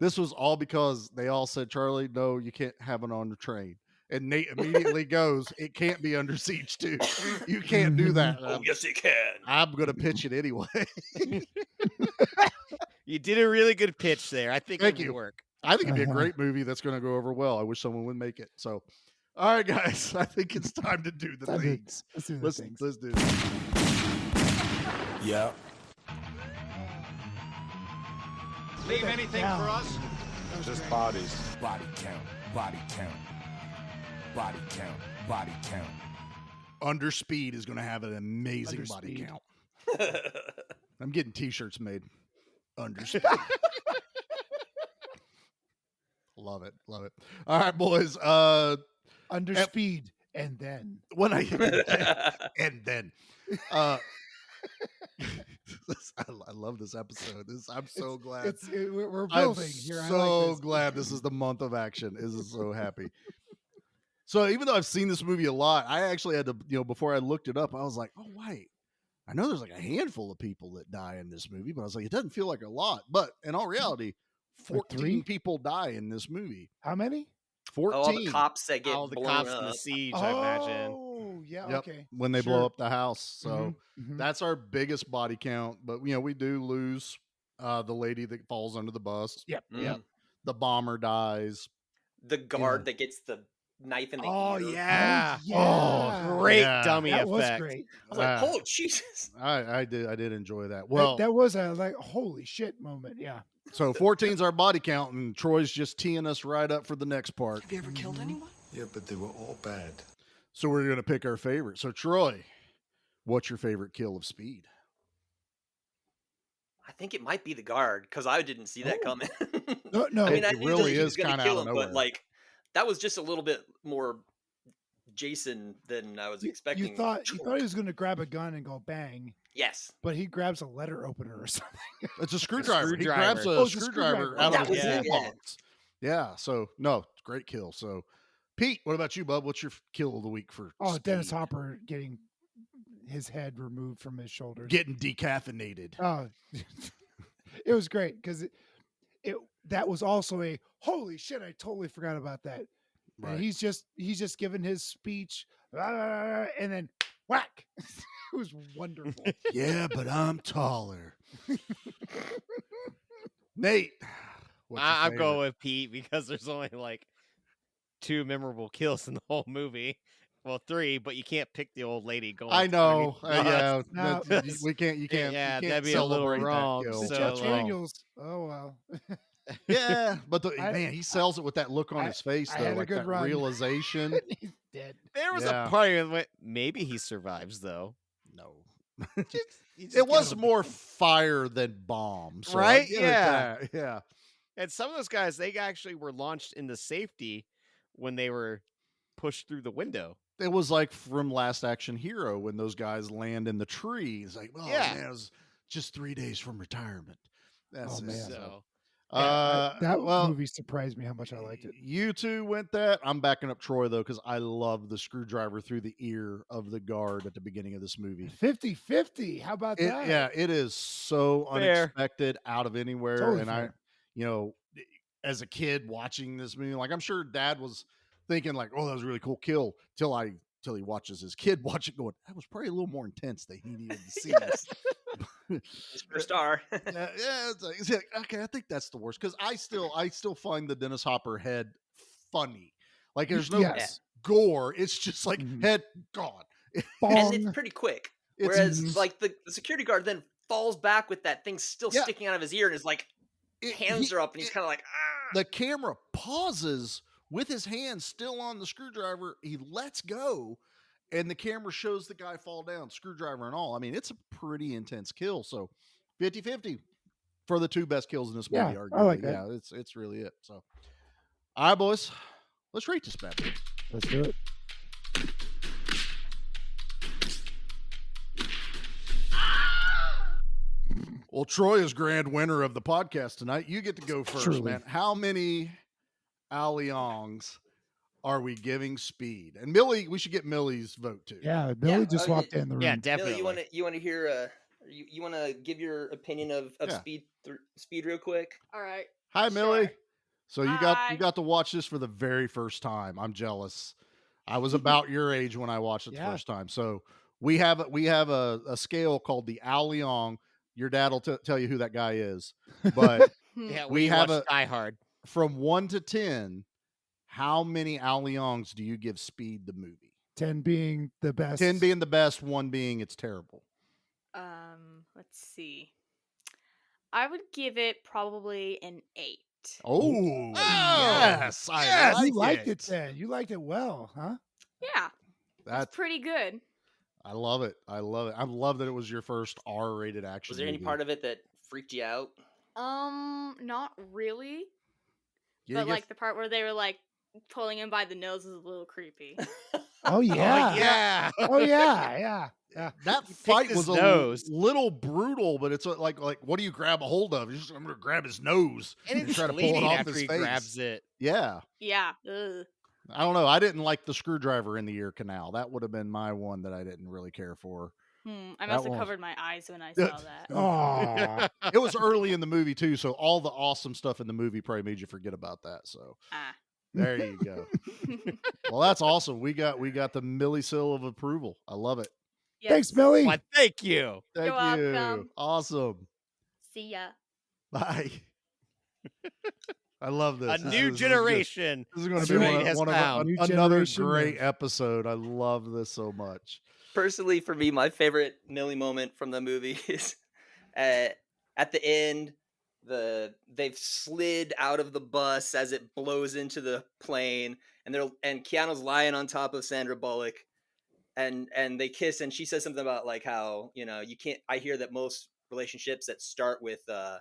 This was all because they all said, Charlie, no, you can't have it on the train. And Nate immediately goes, it can't be Under Siege 2. You can't do that. Oh, yes, it can. I'm going to pitch it anyway. You did a really good pitch there. I think it would work. I think it'd be a great movie that's going to go over well. I wish someone would make it. So, all right, guys, I think it's time to do the things. Let's do it. Yeah. Leave anything for us? Just bodies. Body count. Body count. Body count. Body count. Under Speed is going to have an amazing body count. I'm getting t-shirts made. Under Speed. Love it. Love it. All right, boys. Under Speed. And then. When I I love this episode. I'm so glad. We're building here. I'm so glad this is the month of action. This is so happy. So even though I've seen this movie a lot, I actually had to, before I looked it up, I was like, oh, wait. I know there's like a handful of people that die in this movie, but I was like, it doesn't feel like a lot. But in all reality, 14 people die in this movie. How many? 14. All the cops that get all the blown cops up. in the siege, I imagine. Oh, yeah, Yep, okay. when they blow up the house. So Mhm. that's our biggest body count. But, we do lose the lady that falls under the bus. Yep. Yep. The bomber dies. The guard that gets the knife in the ear. Yeah. Oh, great dummy that effect. was great. I was like, oh, Jesus. I did enjoy that. Well, that was a holy shit moment. Yeah. So 14's our body count, and Troy's just teeing us right up for the next part. Have you ever killed anyone? Yeah, but they were all bad. So we're going to pick our favorite. So Troy, what's your favorite kill of Speed? I think it might be the guard because I didn't see that coming. No, I mean, I it knew really that he was is going kind to of kill out of him, but nowhere. that was just a little bit more Jason than I was expecting. You thought he was going to grab a gun and go bang. Yes. But he grabs a letter opener or something. It's a screwdriver. He grabs Oh, a it's a screwdriver screwdriver. out That of his was it, toolbox. Yeah. So no, great kill. So Pete, what about you, bub? What's your kill of the week for Oh, Speed? Dennis Hopper getting his head removed from his shoulders. Getting decaffeinated. Oh, it was great because that was also a holy shit. I totally forgot about that. Right. And he's just given his speech, and then whack. It was wonderful. Yeah, but I'm taller. Nate, I'm going with Pete because there's only like 2 memorable kills in the whole movie. Well, 3, but you can't pick the old lady going. I know. underneath the Yeah, bus. we can't. You can't. Yeah, you can't that'd be a little celebrate that wrong. kill. The So, Jeff like, Daniels. Oh well. Yeah, but man, he sells it with that look on his face, I though, had a like good that run. realization. He's dead. there was Yeah. a part of it. Maybe he survives though. No, You just it was give him- more fire than bomb, so I'll Right? give it Yeah. that. Yeah. And some of those guys, they actually were launched into safety when they were pushed through the window. It was like from Last Action Hero when those guys land in the tree. It's like, oh Yeah. man, it was just 3 days from retirement. That's Oh, it. man. So That well, movie surprised me how much I liked it. you two went that. I'm backing up Troy though, because I love the screwdriver through the ear of the guard at the beginning of this movie. 50-50. How about that? Yeah, it is so Fair. unexpected, out of anywhere. Totally And fair. as a kid watching this movie, like I'm sure Dad was thinking, like, "Oh, that was a really cool kill," till he watches his kid watch it, going, "That was probably a little more intense than he needed to see." His first star. Yeah, it's like, okay, I think that's the worst because I still find the Dennis Hopper head funny. Like there's no Yes. gore; it's just like head gone. And it's pretty quick. It's- Whereas, like, the security guard then falls back with that thing still Yeah. sticking out of his ear and his, like, hands are up and he's kind of like, The camera pauses with his hand still on the screwdriver. He lets go, and the camera shows the guy fall down, screwdriver and all. I mean, it's a pretty intense kill. So 50-50 for the 2 best kills in this movie. Yeah, Arguably. I like that. Yeah, it's really it. So, all right, boys, let's rate this bad boy. Let's do it. Well, Troy is grand winner of the podcast tonight. You get to go first, Truly. man. How many Alliangs are we giving Speed? And Millie, we should get Millie's vote too. Yeah, Billy just walked in the room. yeah, Billy, definitely. you want to hear you want to give your opinion of Yeah. speed real quick? All right. Hi, Millie. Sure. So you Hi. got to watch this for the very first time. I'm jealous. I was about your age when I watched it the Yeah. first time. So we have a scale called the Alliang. Your dad will tell you who that guy is. But Yeah, we we have watched Die Hard. from 1 to 10, how many Alliangs do you give Speed the movie? 10 being the best. 10 being the best, 1 being it's terrible. Let's see. I would give it probably an 8. Oh, yes. I Yes, like you liked it. it then. You liked it well, huh? Yeah, That's it's pretty good. I love it. I love it. I love that it was your first R-rated action Was there any movie. part of it that freaked you out? Not really. Yeah, But like the part where they were like pulling him by the nose is a little creepy. Oh yeah. Yeah. Oh yeah. that He fight picked was his a nose. little brutal, but it's like what do you grab a hold of? I'm going to grab his nose And it's try to pull bleeding it off after his he face. grabs it. Yeah. Yeah. Ugh. I don't know. I didn't like the screwdriver in the ear canal. That would have been my one that I didn't really care for. I That must have one was- covered my eyes when I saw that. Oh. It was early in the movie too, so all the awesome stuff in the movie probably made you forget about that. So Ah. there you go. Well, that's awesome. We got the Millie seal of approval. I love it. Yes. Thanks, Billy. Why, thank you. Thank You're you. welcome. Awesome. See ya. Bye. I love this. A This new is good. generation. This is going to Street be has one of found. New another generation great of- episode. I love this so much. Personally, for me, my favorite Millie moment from the movie is at the end. They've slid out of the bus as it blows into the plane, and Keanu's lying on top of Sandra Bullock, and they kiss, and she says something about like how you can't. I hear that most relationships that start with A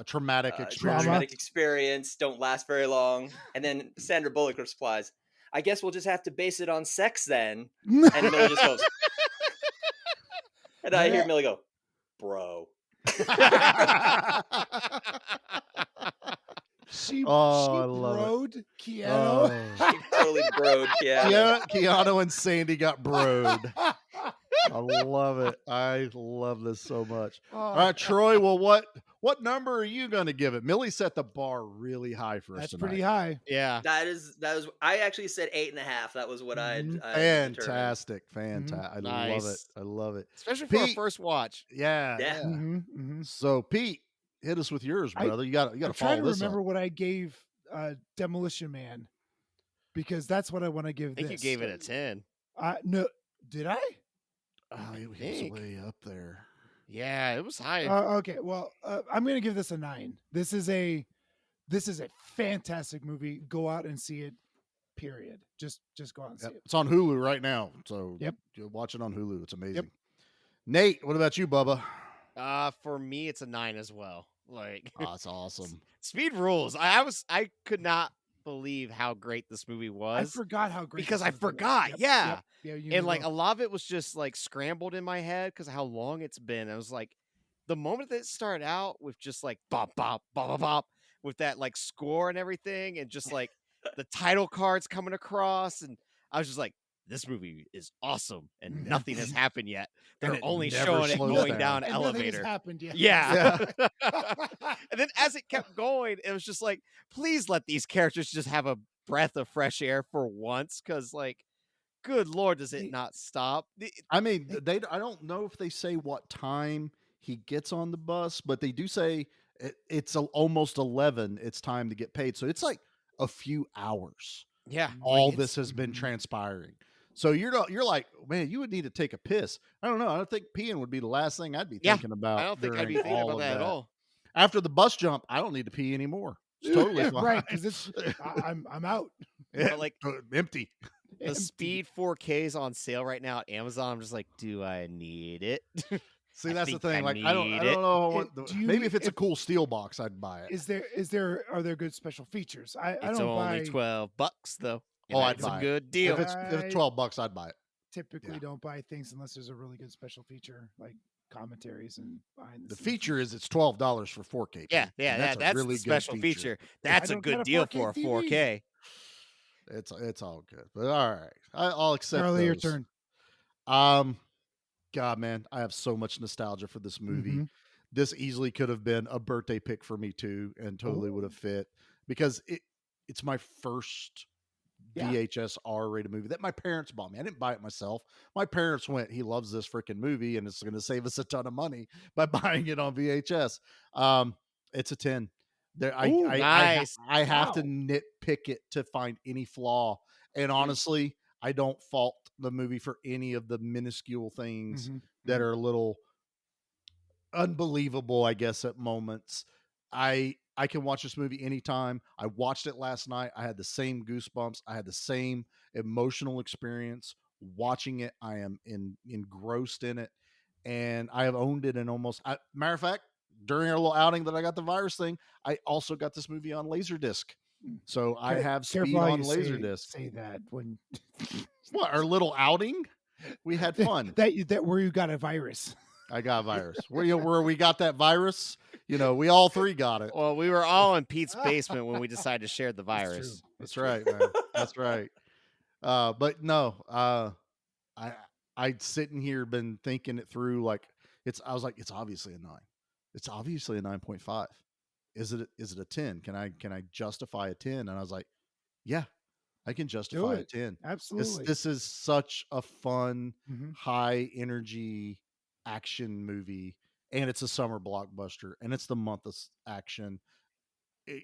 traumatic experience. traumatic experience don't last very long, and then Sandra Bullock replies, "I guess we'll just have to base it on sex then," and Millie just goes, and I hear Millie go, "Bro." She I love it. broed Keanu. She totally broed Keanu. Keanu and Sandy got broed. I love it. I love this so much. All right, Troy. Well, what number are you going to give it? Millie set the bar really high for us That's tonight. pretty high. Yeah. That was. I actually said 8.5. That was what I Fantastic. Fantastic. I love it. Nice. I love it. Especially for our Pete. first watch. Yeah. Yeah. Mm-hmm. So, Pete, hit us with yours, brother. You got to I'm follow trying to this remember up. what I gave Demolition Man, because that's what I want to give I think this. you gave it a 10. No, did I? He was way up there. Yeah, it was high. Okay, well, I'm going to give this a 9. This is a fantastic movie. Go out and see it. Period. Just go out and see it. It's on Hulu right now, so you watch it on Hulu. It's amazing. Nate, what about you, Bubba? For me, it's a 9 as well. Like, that's awesome. Speed rules. I could not believe how great this movie was. I forgot how great because this I movie forgot. was. Yeah, you and know. like a lot of it was just like scrambled in my head because of how long it's been. I was like, the moment that it started out with just like bop bop bop bop bop with that like score and everything, and just like the title cards coming across, and I was just like, this movie is awesome, and nothing has happened yet. They're only showing it going down And elevator. nothing has happened yet. Yeah. And then as it kept going, it was just like, please let these characters just have a breath of fresh air for once, because like, good Lord, does it not stop? I mean, I don't know if they say what time he gets on the bus, but they do say it's almost 11. It's time to get paid. So it's like a few hours. Yeah. All this has been transpiring. So you're like, man, you would need to take a piss. I don't know. I don't think peeing would be the last thing I'd be thinking about. I don't think I'd be during thinking all about of that at all. After the bus jump, I don't need to pee anymore. It's totally fine. Right, because I'm out. But like empty. The Speed 4K's on sale right now at Amazon. I'm just like, do I need it? See, that's the thing. Like, I don't know. Maybe if it's a cool steel box, I'd buy it. Are there good special features? I It's don't only buy $12 though. I'd It's a buy it. good deal. If it's $12, I'd buy it. Typically don't buy things unless there's a really good special feature, like commentaries and behind the feature is it's $12 for 4K. Yeah, And that's a really the special good feature. That's a good deal for a 4K. It's all good, but all right, I'll accept. Charlie, your those. turn. God, man, I have so much nostalgia for this movie. Mhm. This easily could have been a birthday pick for me too, and totally would have fit because it's my first VHS R-rated movie that my parents bought me. I didn't buy it myself. My parents went, he loves this freaking movie, and it's going to save us a ton of money by buying it on VHS. It's a 10. There, Nice. I have to nitpick it to find any flaw, and honestly, I don't fault the movie for any of the minuscule things that are a little unbelievable, I guess, at moments. I can watch this movie anytime. I watched it last night. I had the same goosebumps. I had the same emotional experience watching it. I am engrossed in it, and I have owned it in almost. Matter of fact, during our little outing that I got the virus thing, I also got this movie on Laserdisc. So I have Speed on Laserdisc. Say that when what, our little outing, we had fun. that where you got a virus. I got a virus. Where we got that virus, we all three got it. Well, we were all in Pete's basement when we decided to share the virus. That's right, man. That's right. But no, I'd sitting here been thinking it through. Like I was like, it's obviously a 9. It's obviously a 9.5. Is it a 10? Can I justify a 10? And I was like, yeah, I can justify a 10. Absolutely. This is such a fun, high energy action movie, and it's a summer blockbuster, and it's the month of action.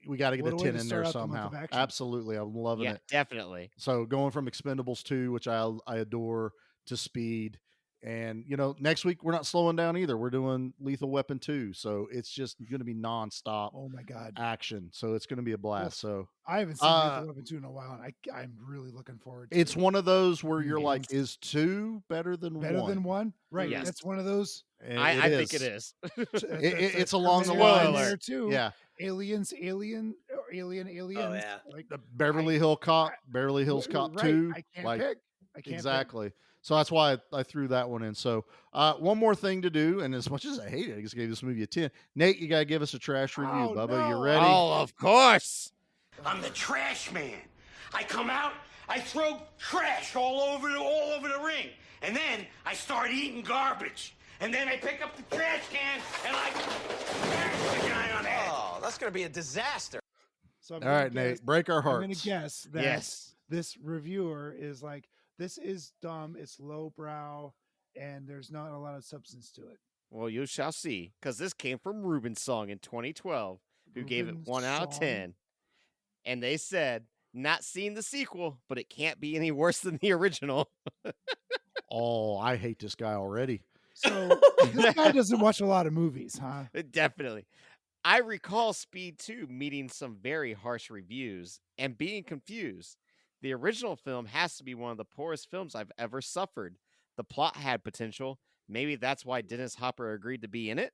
We got to get a 10 in there somehow. Absolutely. I'm loving it. Definitely. So going from Expendables 2, which I adore, to Speed. And, next week we're not slowing down either. We're doing Lethal Weapon 2. So it's just going to be nonstop. Oh my God. Action. So it's going to be a blast. So I haven't seen Lethal Weapon 2 in a while, and I'm really looking forward to it's it. one of those where you're like, is 2 better than 1? Better than 1? Right. Yes. That's one of those. I think it is. It's along the line there too. Yeah. Alien. Oh yeah. Like the Beverly Hills Cop 2. I can't pick. I can't exactly. So that's why I threw that one in. So one more thing to do, and as much as I hate it, I just gave this movie a 10. Nate, you gotta give us a trash review, Bubba. No. You ready? Oh, of course. I'm the trash man. I come out, I throw trash all over the ring, and then I start eating garbage. And then I pick up the trash can and I smash the guy on the head. Oh, that's going to be a disaster. So All right, Nate, break our hearts. I'm going to guess that this reviewer is like, this is dumb, it's lowbrow, and there's not a lot of substance to it. Well, you shall see, because this came from Ruben's Song in 2012, who gave it Ruben's 1 out of Song? 10. And they said, not seen the sequel, but it can't be any worse than the original. Oh, I hate this guy already. So this guy doesn't watch a lot of movies, huh? Definitely. I recall Speed 2 meeting some very harsh reviews and being confused. The original film has to be one of the poorest films I've ever suffered. The plot had potential. Maybe that's why Dennis Hopper agreed to be in it.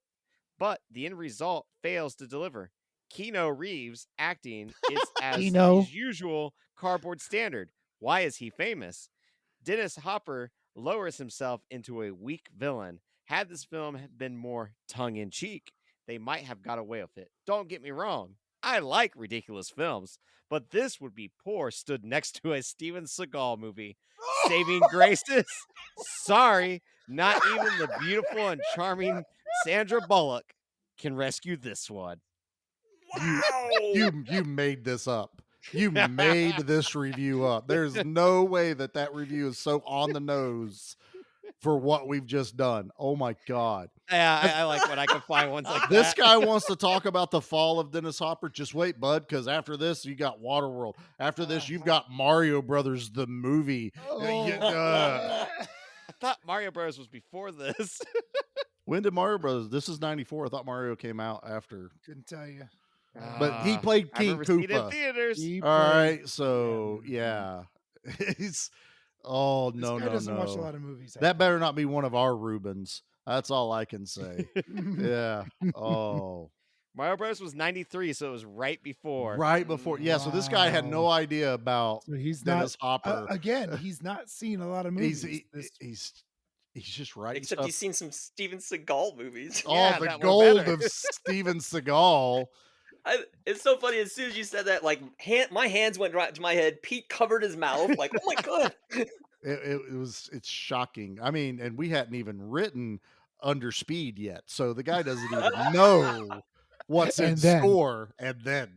But the end result fails to deliver. Keanu Reeves acting is as Keanu. his usual cardboard standard. Why is he famous? Dennis Hopper lowers himself into a weak villain. Had this film been more tongue-in-cheek, they might have got away with it. Don't get me wrong. I like ridiculous films, but this would be poor stood next to a Steven Seagal movie. Saving Graces? Sorry, not even the beautiful and charming Sandra Bullock can rescue this one. You made this up. You made this review up. There's no way that review is so on the nose for what we've just done. Oh my God. Yeah, I like when I can find ones like This that. guy wants to talk about the fall of Dennis Hopper. Just wait, bud, because after this, you got Waterworld. After this, you've got Mario Brothers, the movie. I thought Mario Bros. Was before this. When did Mario Brothers? This is 94. I thought Mario came out after. Couldn't tell you. But he played I King remember seeing it in Koopa. theaters. All right, so yeah. He's no, guy doesn't watch a lot of movies, I That better not be one of our Rubens. That's all I can say. Yeah. Oh. Mario Bros. Was 93, so it was right before. Right before. Yeah, so this guy had no idea about So he's Dennis not Hopper. again. He's not seen a lot of movies. He's just writing Except stuff. he's seen some Steven Seagal movies. Oh, the gold of Steven Seagal. It's so funny. As soon as you said that, like, my hands went right to my head. Pete covered his mouth. Like, oh my God. It's shocking. I mean, and we hadn't even written Under Speed yet, so the guy doesn't even know what's in store. And then,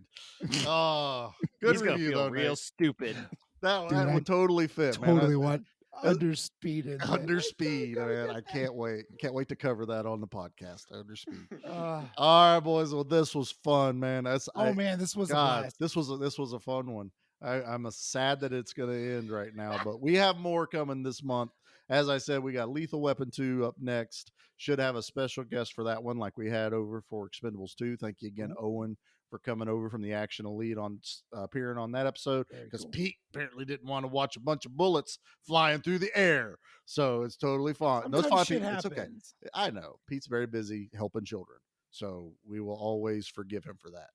oh, good He's gonna review feel though, real Nate. stupid. That Dude, would totally fit. Totally man. want Under Speed in Under Speed, man. I can't wait. Can't wait to cover that on the podcast. Under Speed. Uh, All right, boys. Well, this was fun, man. man, this was a blast. This was a fun one. I'm sad that it's going to end right now, but we have more coming this month. As I said, we got Lethal Weapon 2 up next. Should have a special guest for that one, like we had over for Expendables 2. Thank you again, Owen, for coming over from the Action Elite on appearing on that episode, because Pete apparently didn't want to watch a bunch of bullets flying through the air. So it's totally fine. Those Sometimes five shit people, it's okay. happens. I know Pete's very busy helping children, so we will always forgive him for that.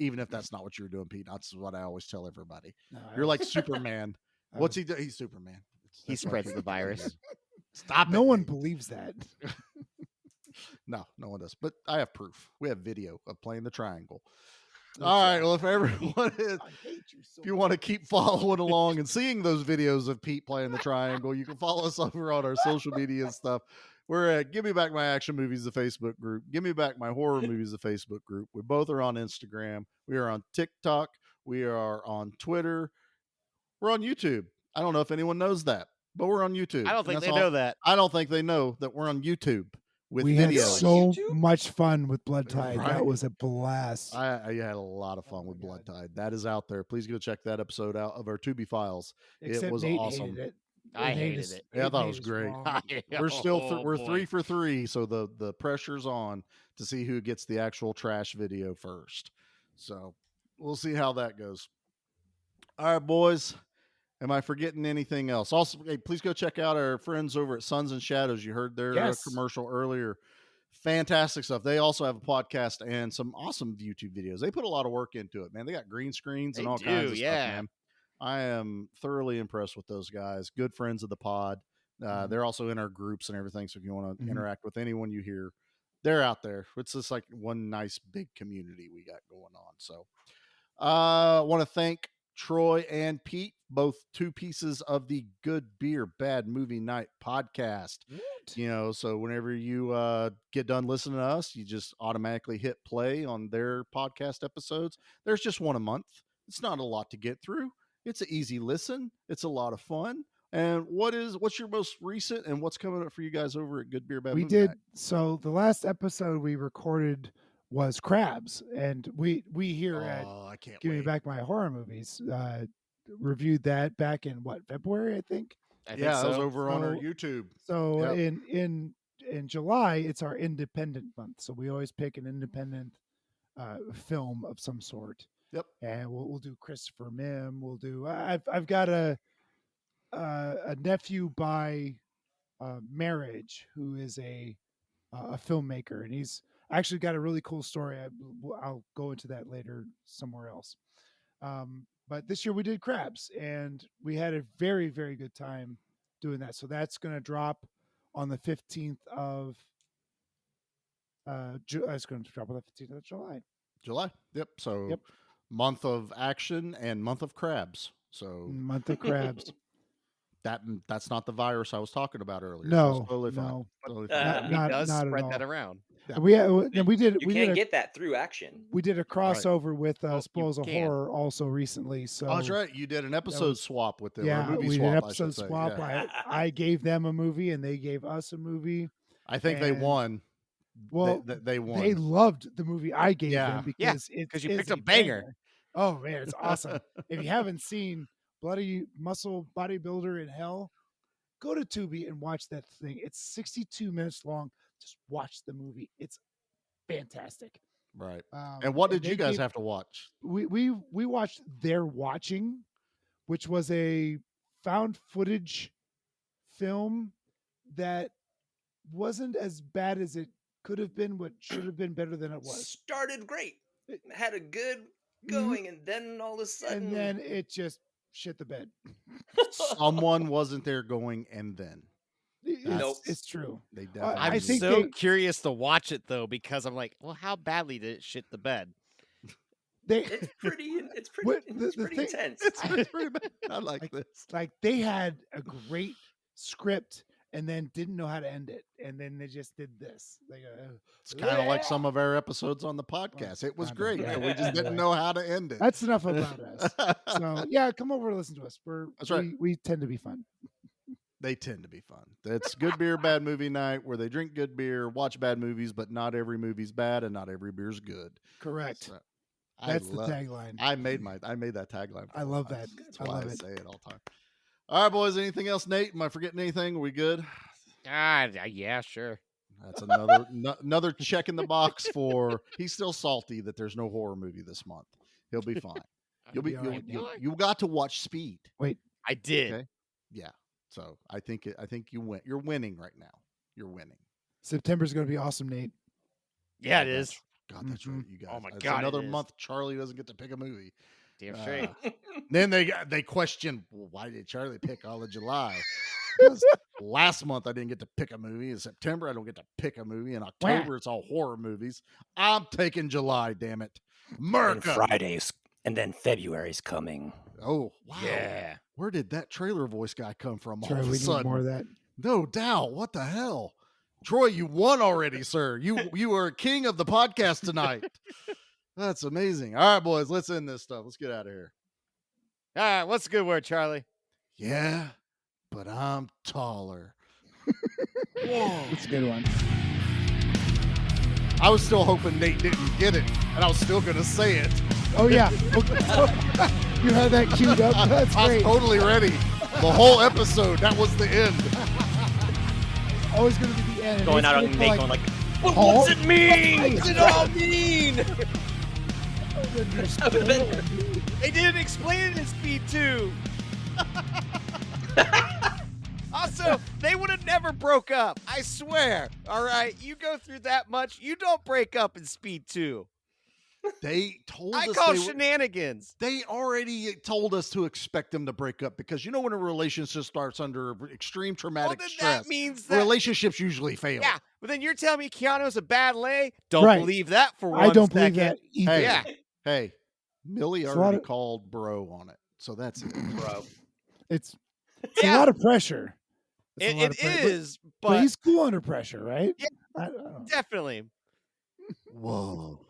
Even if that's not what you're doing, Pete. That's what I always tell everybody. No, You're like Superman. What's he do? He's Superman. He spreads the virus. Stop it. No one believes that. No one does. But I have proof. We have video of playing the triangle. All right. Well, if everyone is, if you want to keep following along and seeing those videos of Pete playing the triangle, you can follow us over on our social media and stuff. We're at Give Me Back My Action Movies, the Facebook group. Give Me Back My Horror Movies, the Facebook group. We both are on Instagram. We are on TikTok. We are on Twitter. We're on YouTube. I don't know if anyone knows that, but we're on YouTube. I don't think they know that. I don't think they know that we're on YouTube with We video. had so much fun with Blood Tide. Right. That was a blast. I had a lot of fun with Blood Tide. That is out there. Please go check that episode out of our Tubi files. Except it was Nate awesome. hated it. I Nate hated is- it. Yeah, I Nate thought it was is great. wrong. We're still Oh, we're boy. 3 for 3, so the pressure's on to see who gets the actual trash video first. So we'll see how that goes. All right, boys. Am I forgetting anything else? Also, hey, please go check out our friends over at Suns and Shadows. You heard their Yes. commercial earlier. Fantastic stuff. They also have a podcast and some awesome YouTube videos. They put a lot of work into it, man. They got green screens and They all do, kinds of yeah. stuff, man. I am thoroughly impressed with those guys. Good friends of the pod. They're also in our groups and everything. So if you want to Mhm. interact with anyone you hear, they're out there. It's just like one nice big community we got going on. So I want to thank Troy and Pete, both two pieces of the Good Beer Bad Movie Night podcast. You know, so whenever you get done listening to us, you just automatically hit play on their podcast episodes. There's just one a month. It's not a lot to get through. It's an easy listen. It's a lot of fun. And what's your most recent and what's coming up for you guys over at Good Beer Bad We Movie did. Night? So the last episode we recorded was Crabs, and we here at I can't Give Me wait. Back My Horror Movies reviewed that back in February, I think. I think so. It was over on our YouTube. So Yep. in July, it's our independent month. So we always pick an independent film of some sort. Yep. And we'll do Christopher Mim. We'll do. I've got a nephew by marriage who is a filmmaker, and he's actually got a really cool story. I'll go into that later somewhere else. But this year we did Crabs, and we had a very, very good time doing that. So that's going to drop on the 15th of it's going to drop on the 15th of July. July. Yep. So month of action and month of crabs. So month of crabs. That's not the virus I was talking about earlier. No, so it's totally fine. no. Totally fine. He does not at spread all. that around. We did. You we can't did get that through action. We did a crossover with you Spoils of can. Horror also recently. So Oh, that's right. You did an episode swap with them. Yeah, or a movie we swap, did an I should episode say. swap. Yeah. I gave them a movie and they gave us a movie. I think they And- won. Well, they won. They loved the movie I gave Yeah. them Yeah, because it 'cause you is picked a banger. Oh man, it's awesome. If you haven't seen Bloody Muscle Bodybuilder in Hell, go to Tubi and watch that thing. It's 62 minutes long. Just watch the movie. It's fantastic. Right. And what did you guys have to watch? We watched They're Watching, which was a found footage film that wasn't as bad as it could have been, but should have been better than it was. Started great, had a good going, and then all of a sudden, And then it just shit the bed. Someone wasn't there going, and then. It's true. They definitely. I I'm think so they- curious to watch it though, because I'm like, well, how badly did it shit the bed? it's pretty What- the pretty thing- intense. It's pretty bad. I like this. Like they had a great script and then didn't know how to end it, and then they just did this. They go, It's kind of like some of our episodes on the podcast. It was Kinda, great. yeah. But we just didn't know how to end it. That's enough about us. So yeah, come over and listen to us. That's right. We tend to be fun. They tend to be fun. It's Good Beer, Bad Movie Night, where they drink good beer, watch bad movies, but not every movie's bad and not every beer's good. Correct. So, That's the tagline. I made that tagline. I love that. That's I why love I it. say it all the time. All right, boys. Anything else, Nate? Am I forgetting anything? Are we good? Yeah, sure. That's another another check in the box for. He's still salty that there's no horror movie this month. He'll be fine. You'll be. Be all right. You got to watch Speed. Wait, I did. Okay. Yeah. So I think you win. You're winning right now. You're winning. September's going to be awesome, Nate. Yeah, it is. God, that's right. You guys. Oh my That's God, it another is. month Charlie doesn't get to pick a movie. Damn straight. Then they question, well, why did Charlie pick all of July? Because last month I didn't get to pick a movie. In September I don't get to pick a movie. In October it's all horror movies. I'm taking July. Damn it, America. Fridays, and then February's coming. Oh wow. Yeah. Where did that trailer voice guy come from? Troy, all of a we need sudden, more of that. no doubt. What the hell, Troy? You won already, sir. You are king of the podcast tonight. That's amazing. All right, boys, let's end this stuff. Let's get out of here. All right, what's a good word, Charlie? Yeah, but I'm taller. Whoa, that's a good one. I was still hoping Nate didn't get it, and I was still going to say it. Oh yeah, you had that queued up. That's I was great. totally ready. The whole episode, that was the end. Always going to be the end. Going It's out gonna on go Nate, like, going like, "Paul?" what's it mean? What's it all mean? That would've been- They didn't explain it in Speed 2. Also, they would have never broke up. I swear. All right, you go through that much, you don't break up in Speed 2. They told I us call they were- shenanigans. They already told us to expect them to break up because you know when a relationship starts under extreme traumatic then stress, that means that relationships usually fail. Yeah, but then you're telling me Keanu's a bad lay? Don't Right. believe that for one I don't believe second. that either. Hey, Yeah. hey, Millie It's a lot already of- called bro on it, so that's it. Bro. It's a lot of pressure. It's a lot It of pressure. is, But but he's cool under pressure, right? Yeah. I don't know. definitely. Whoa.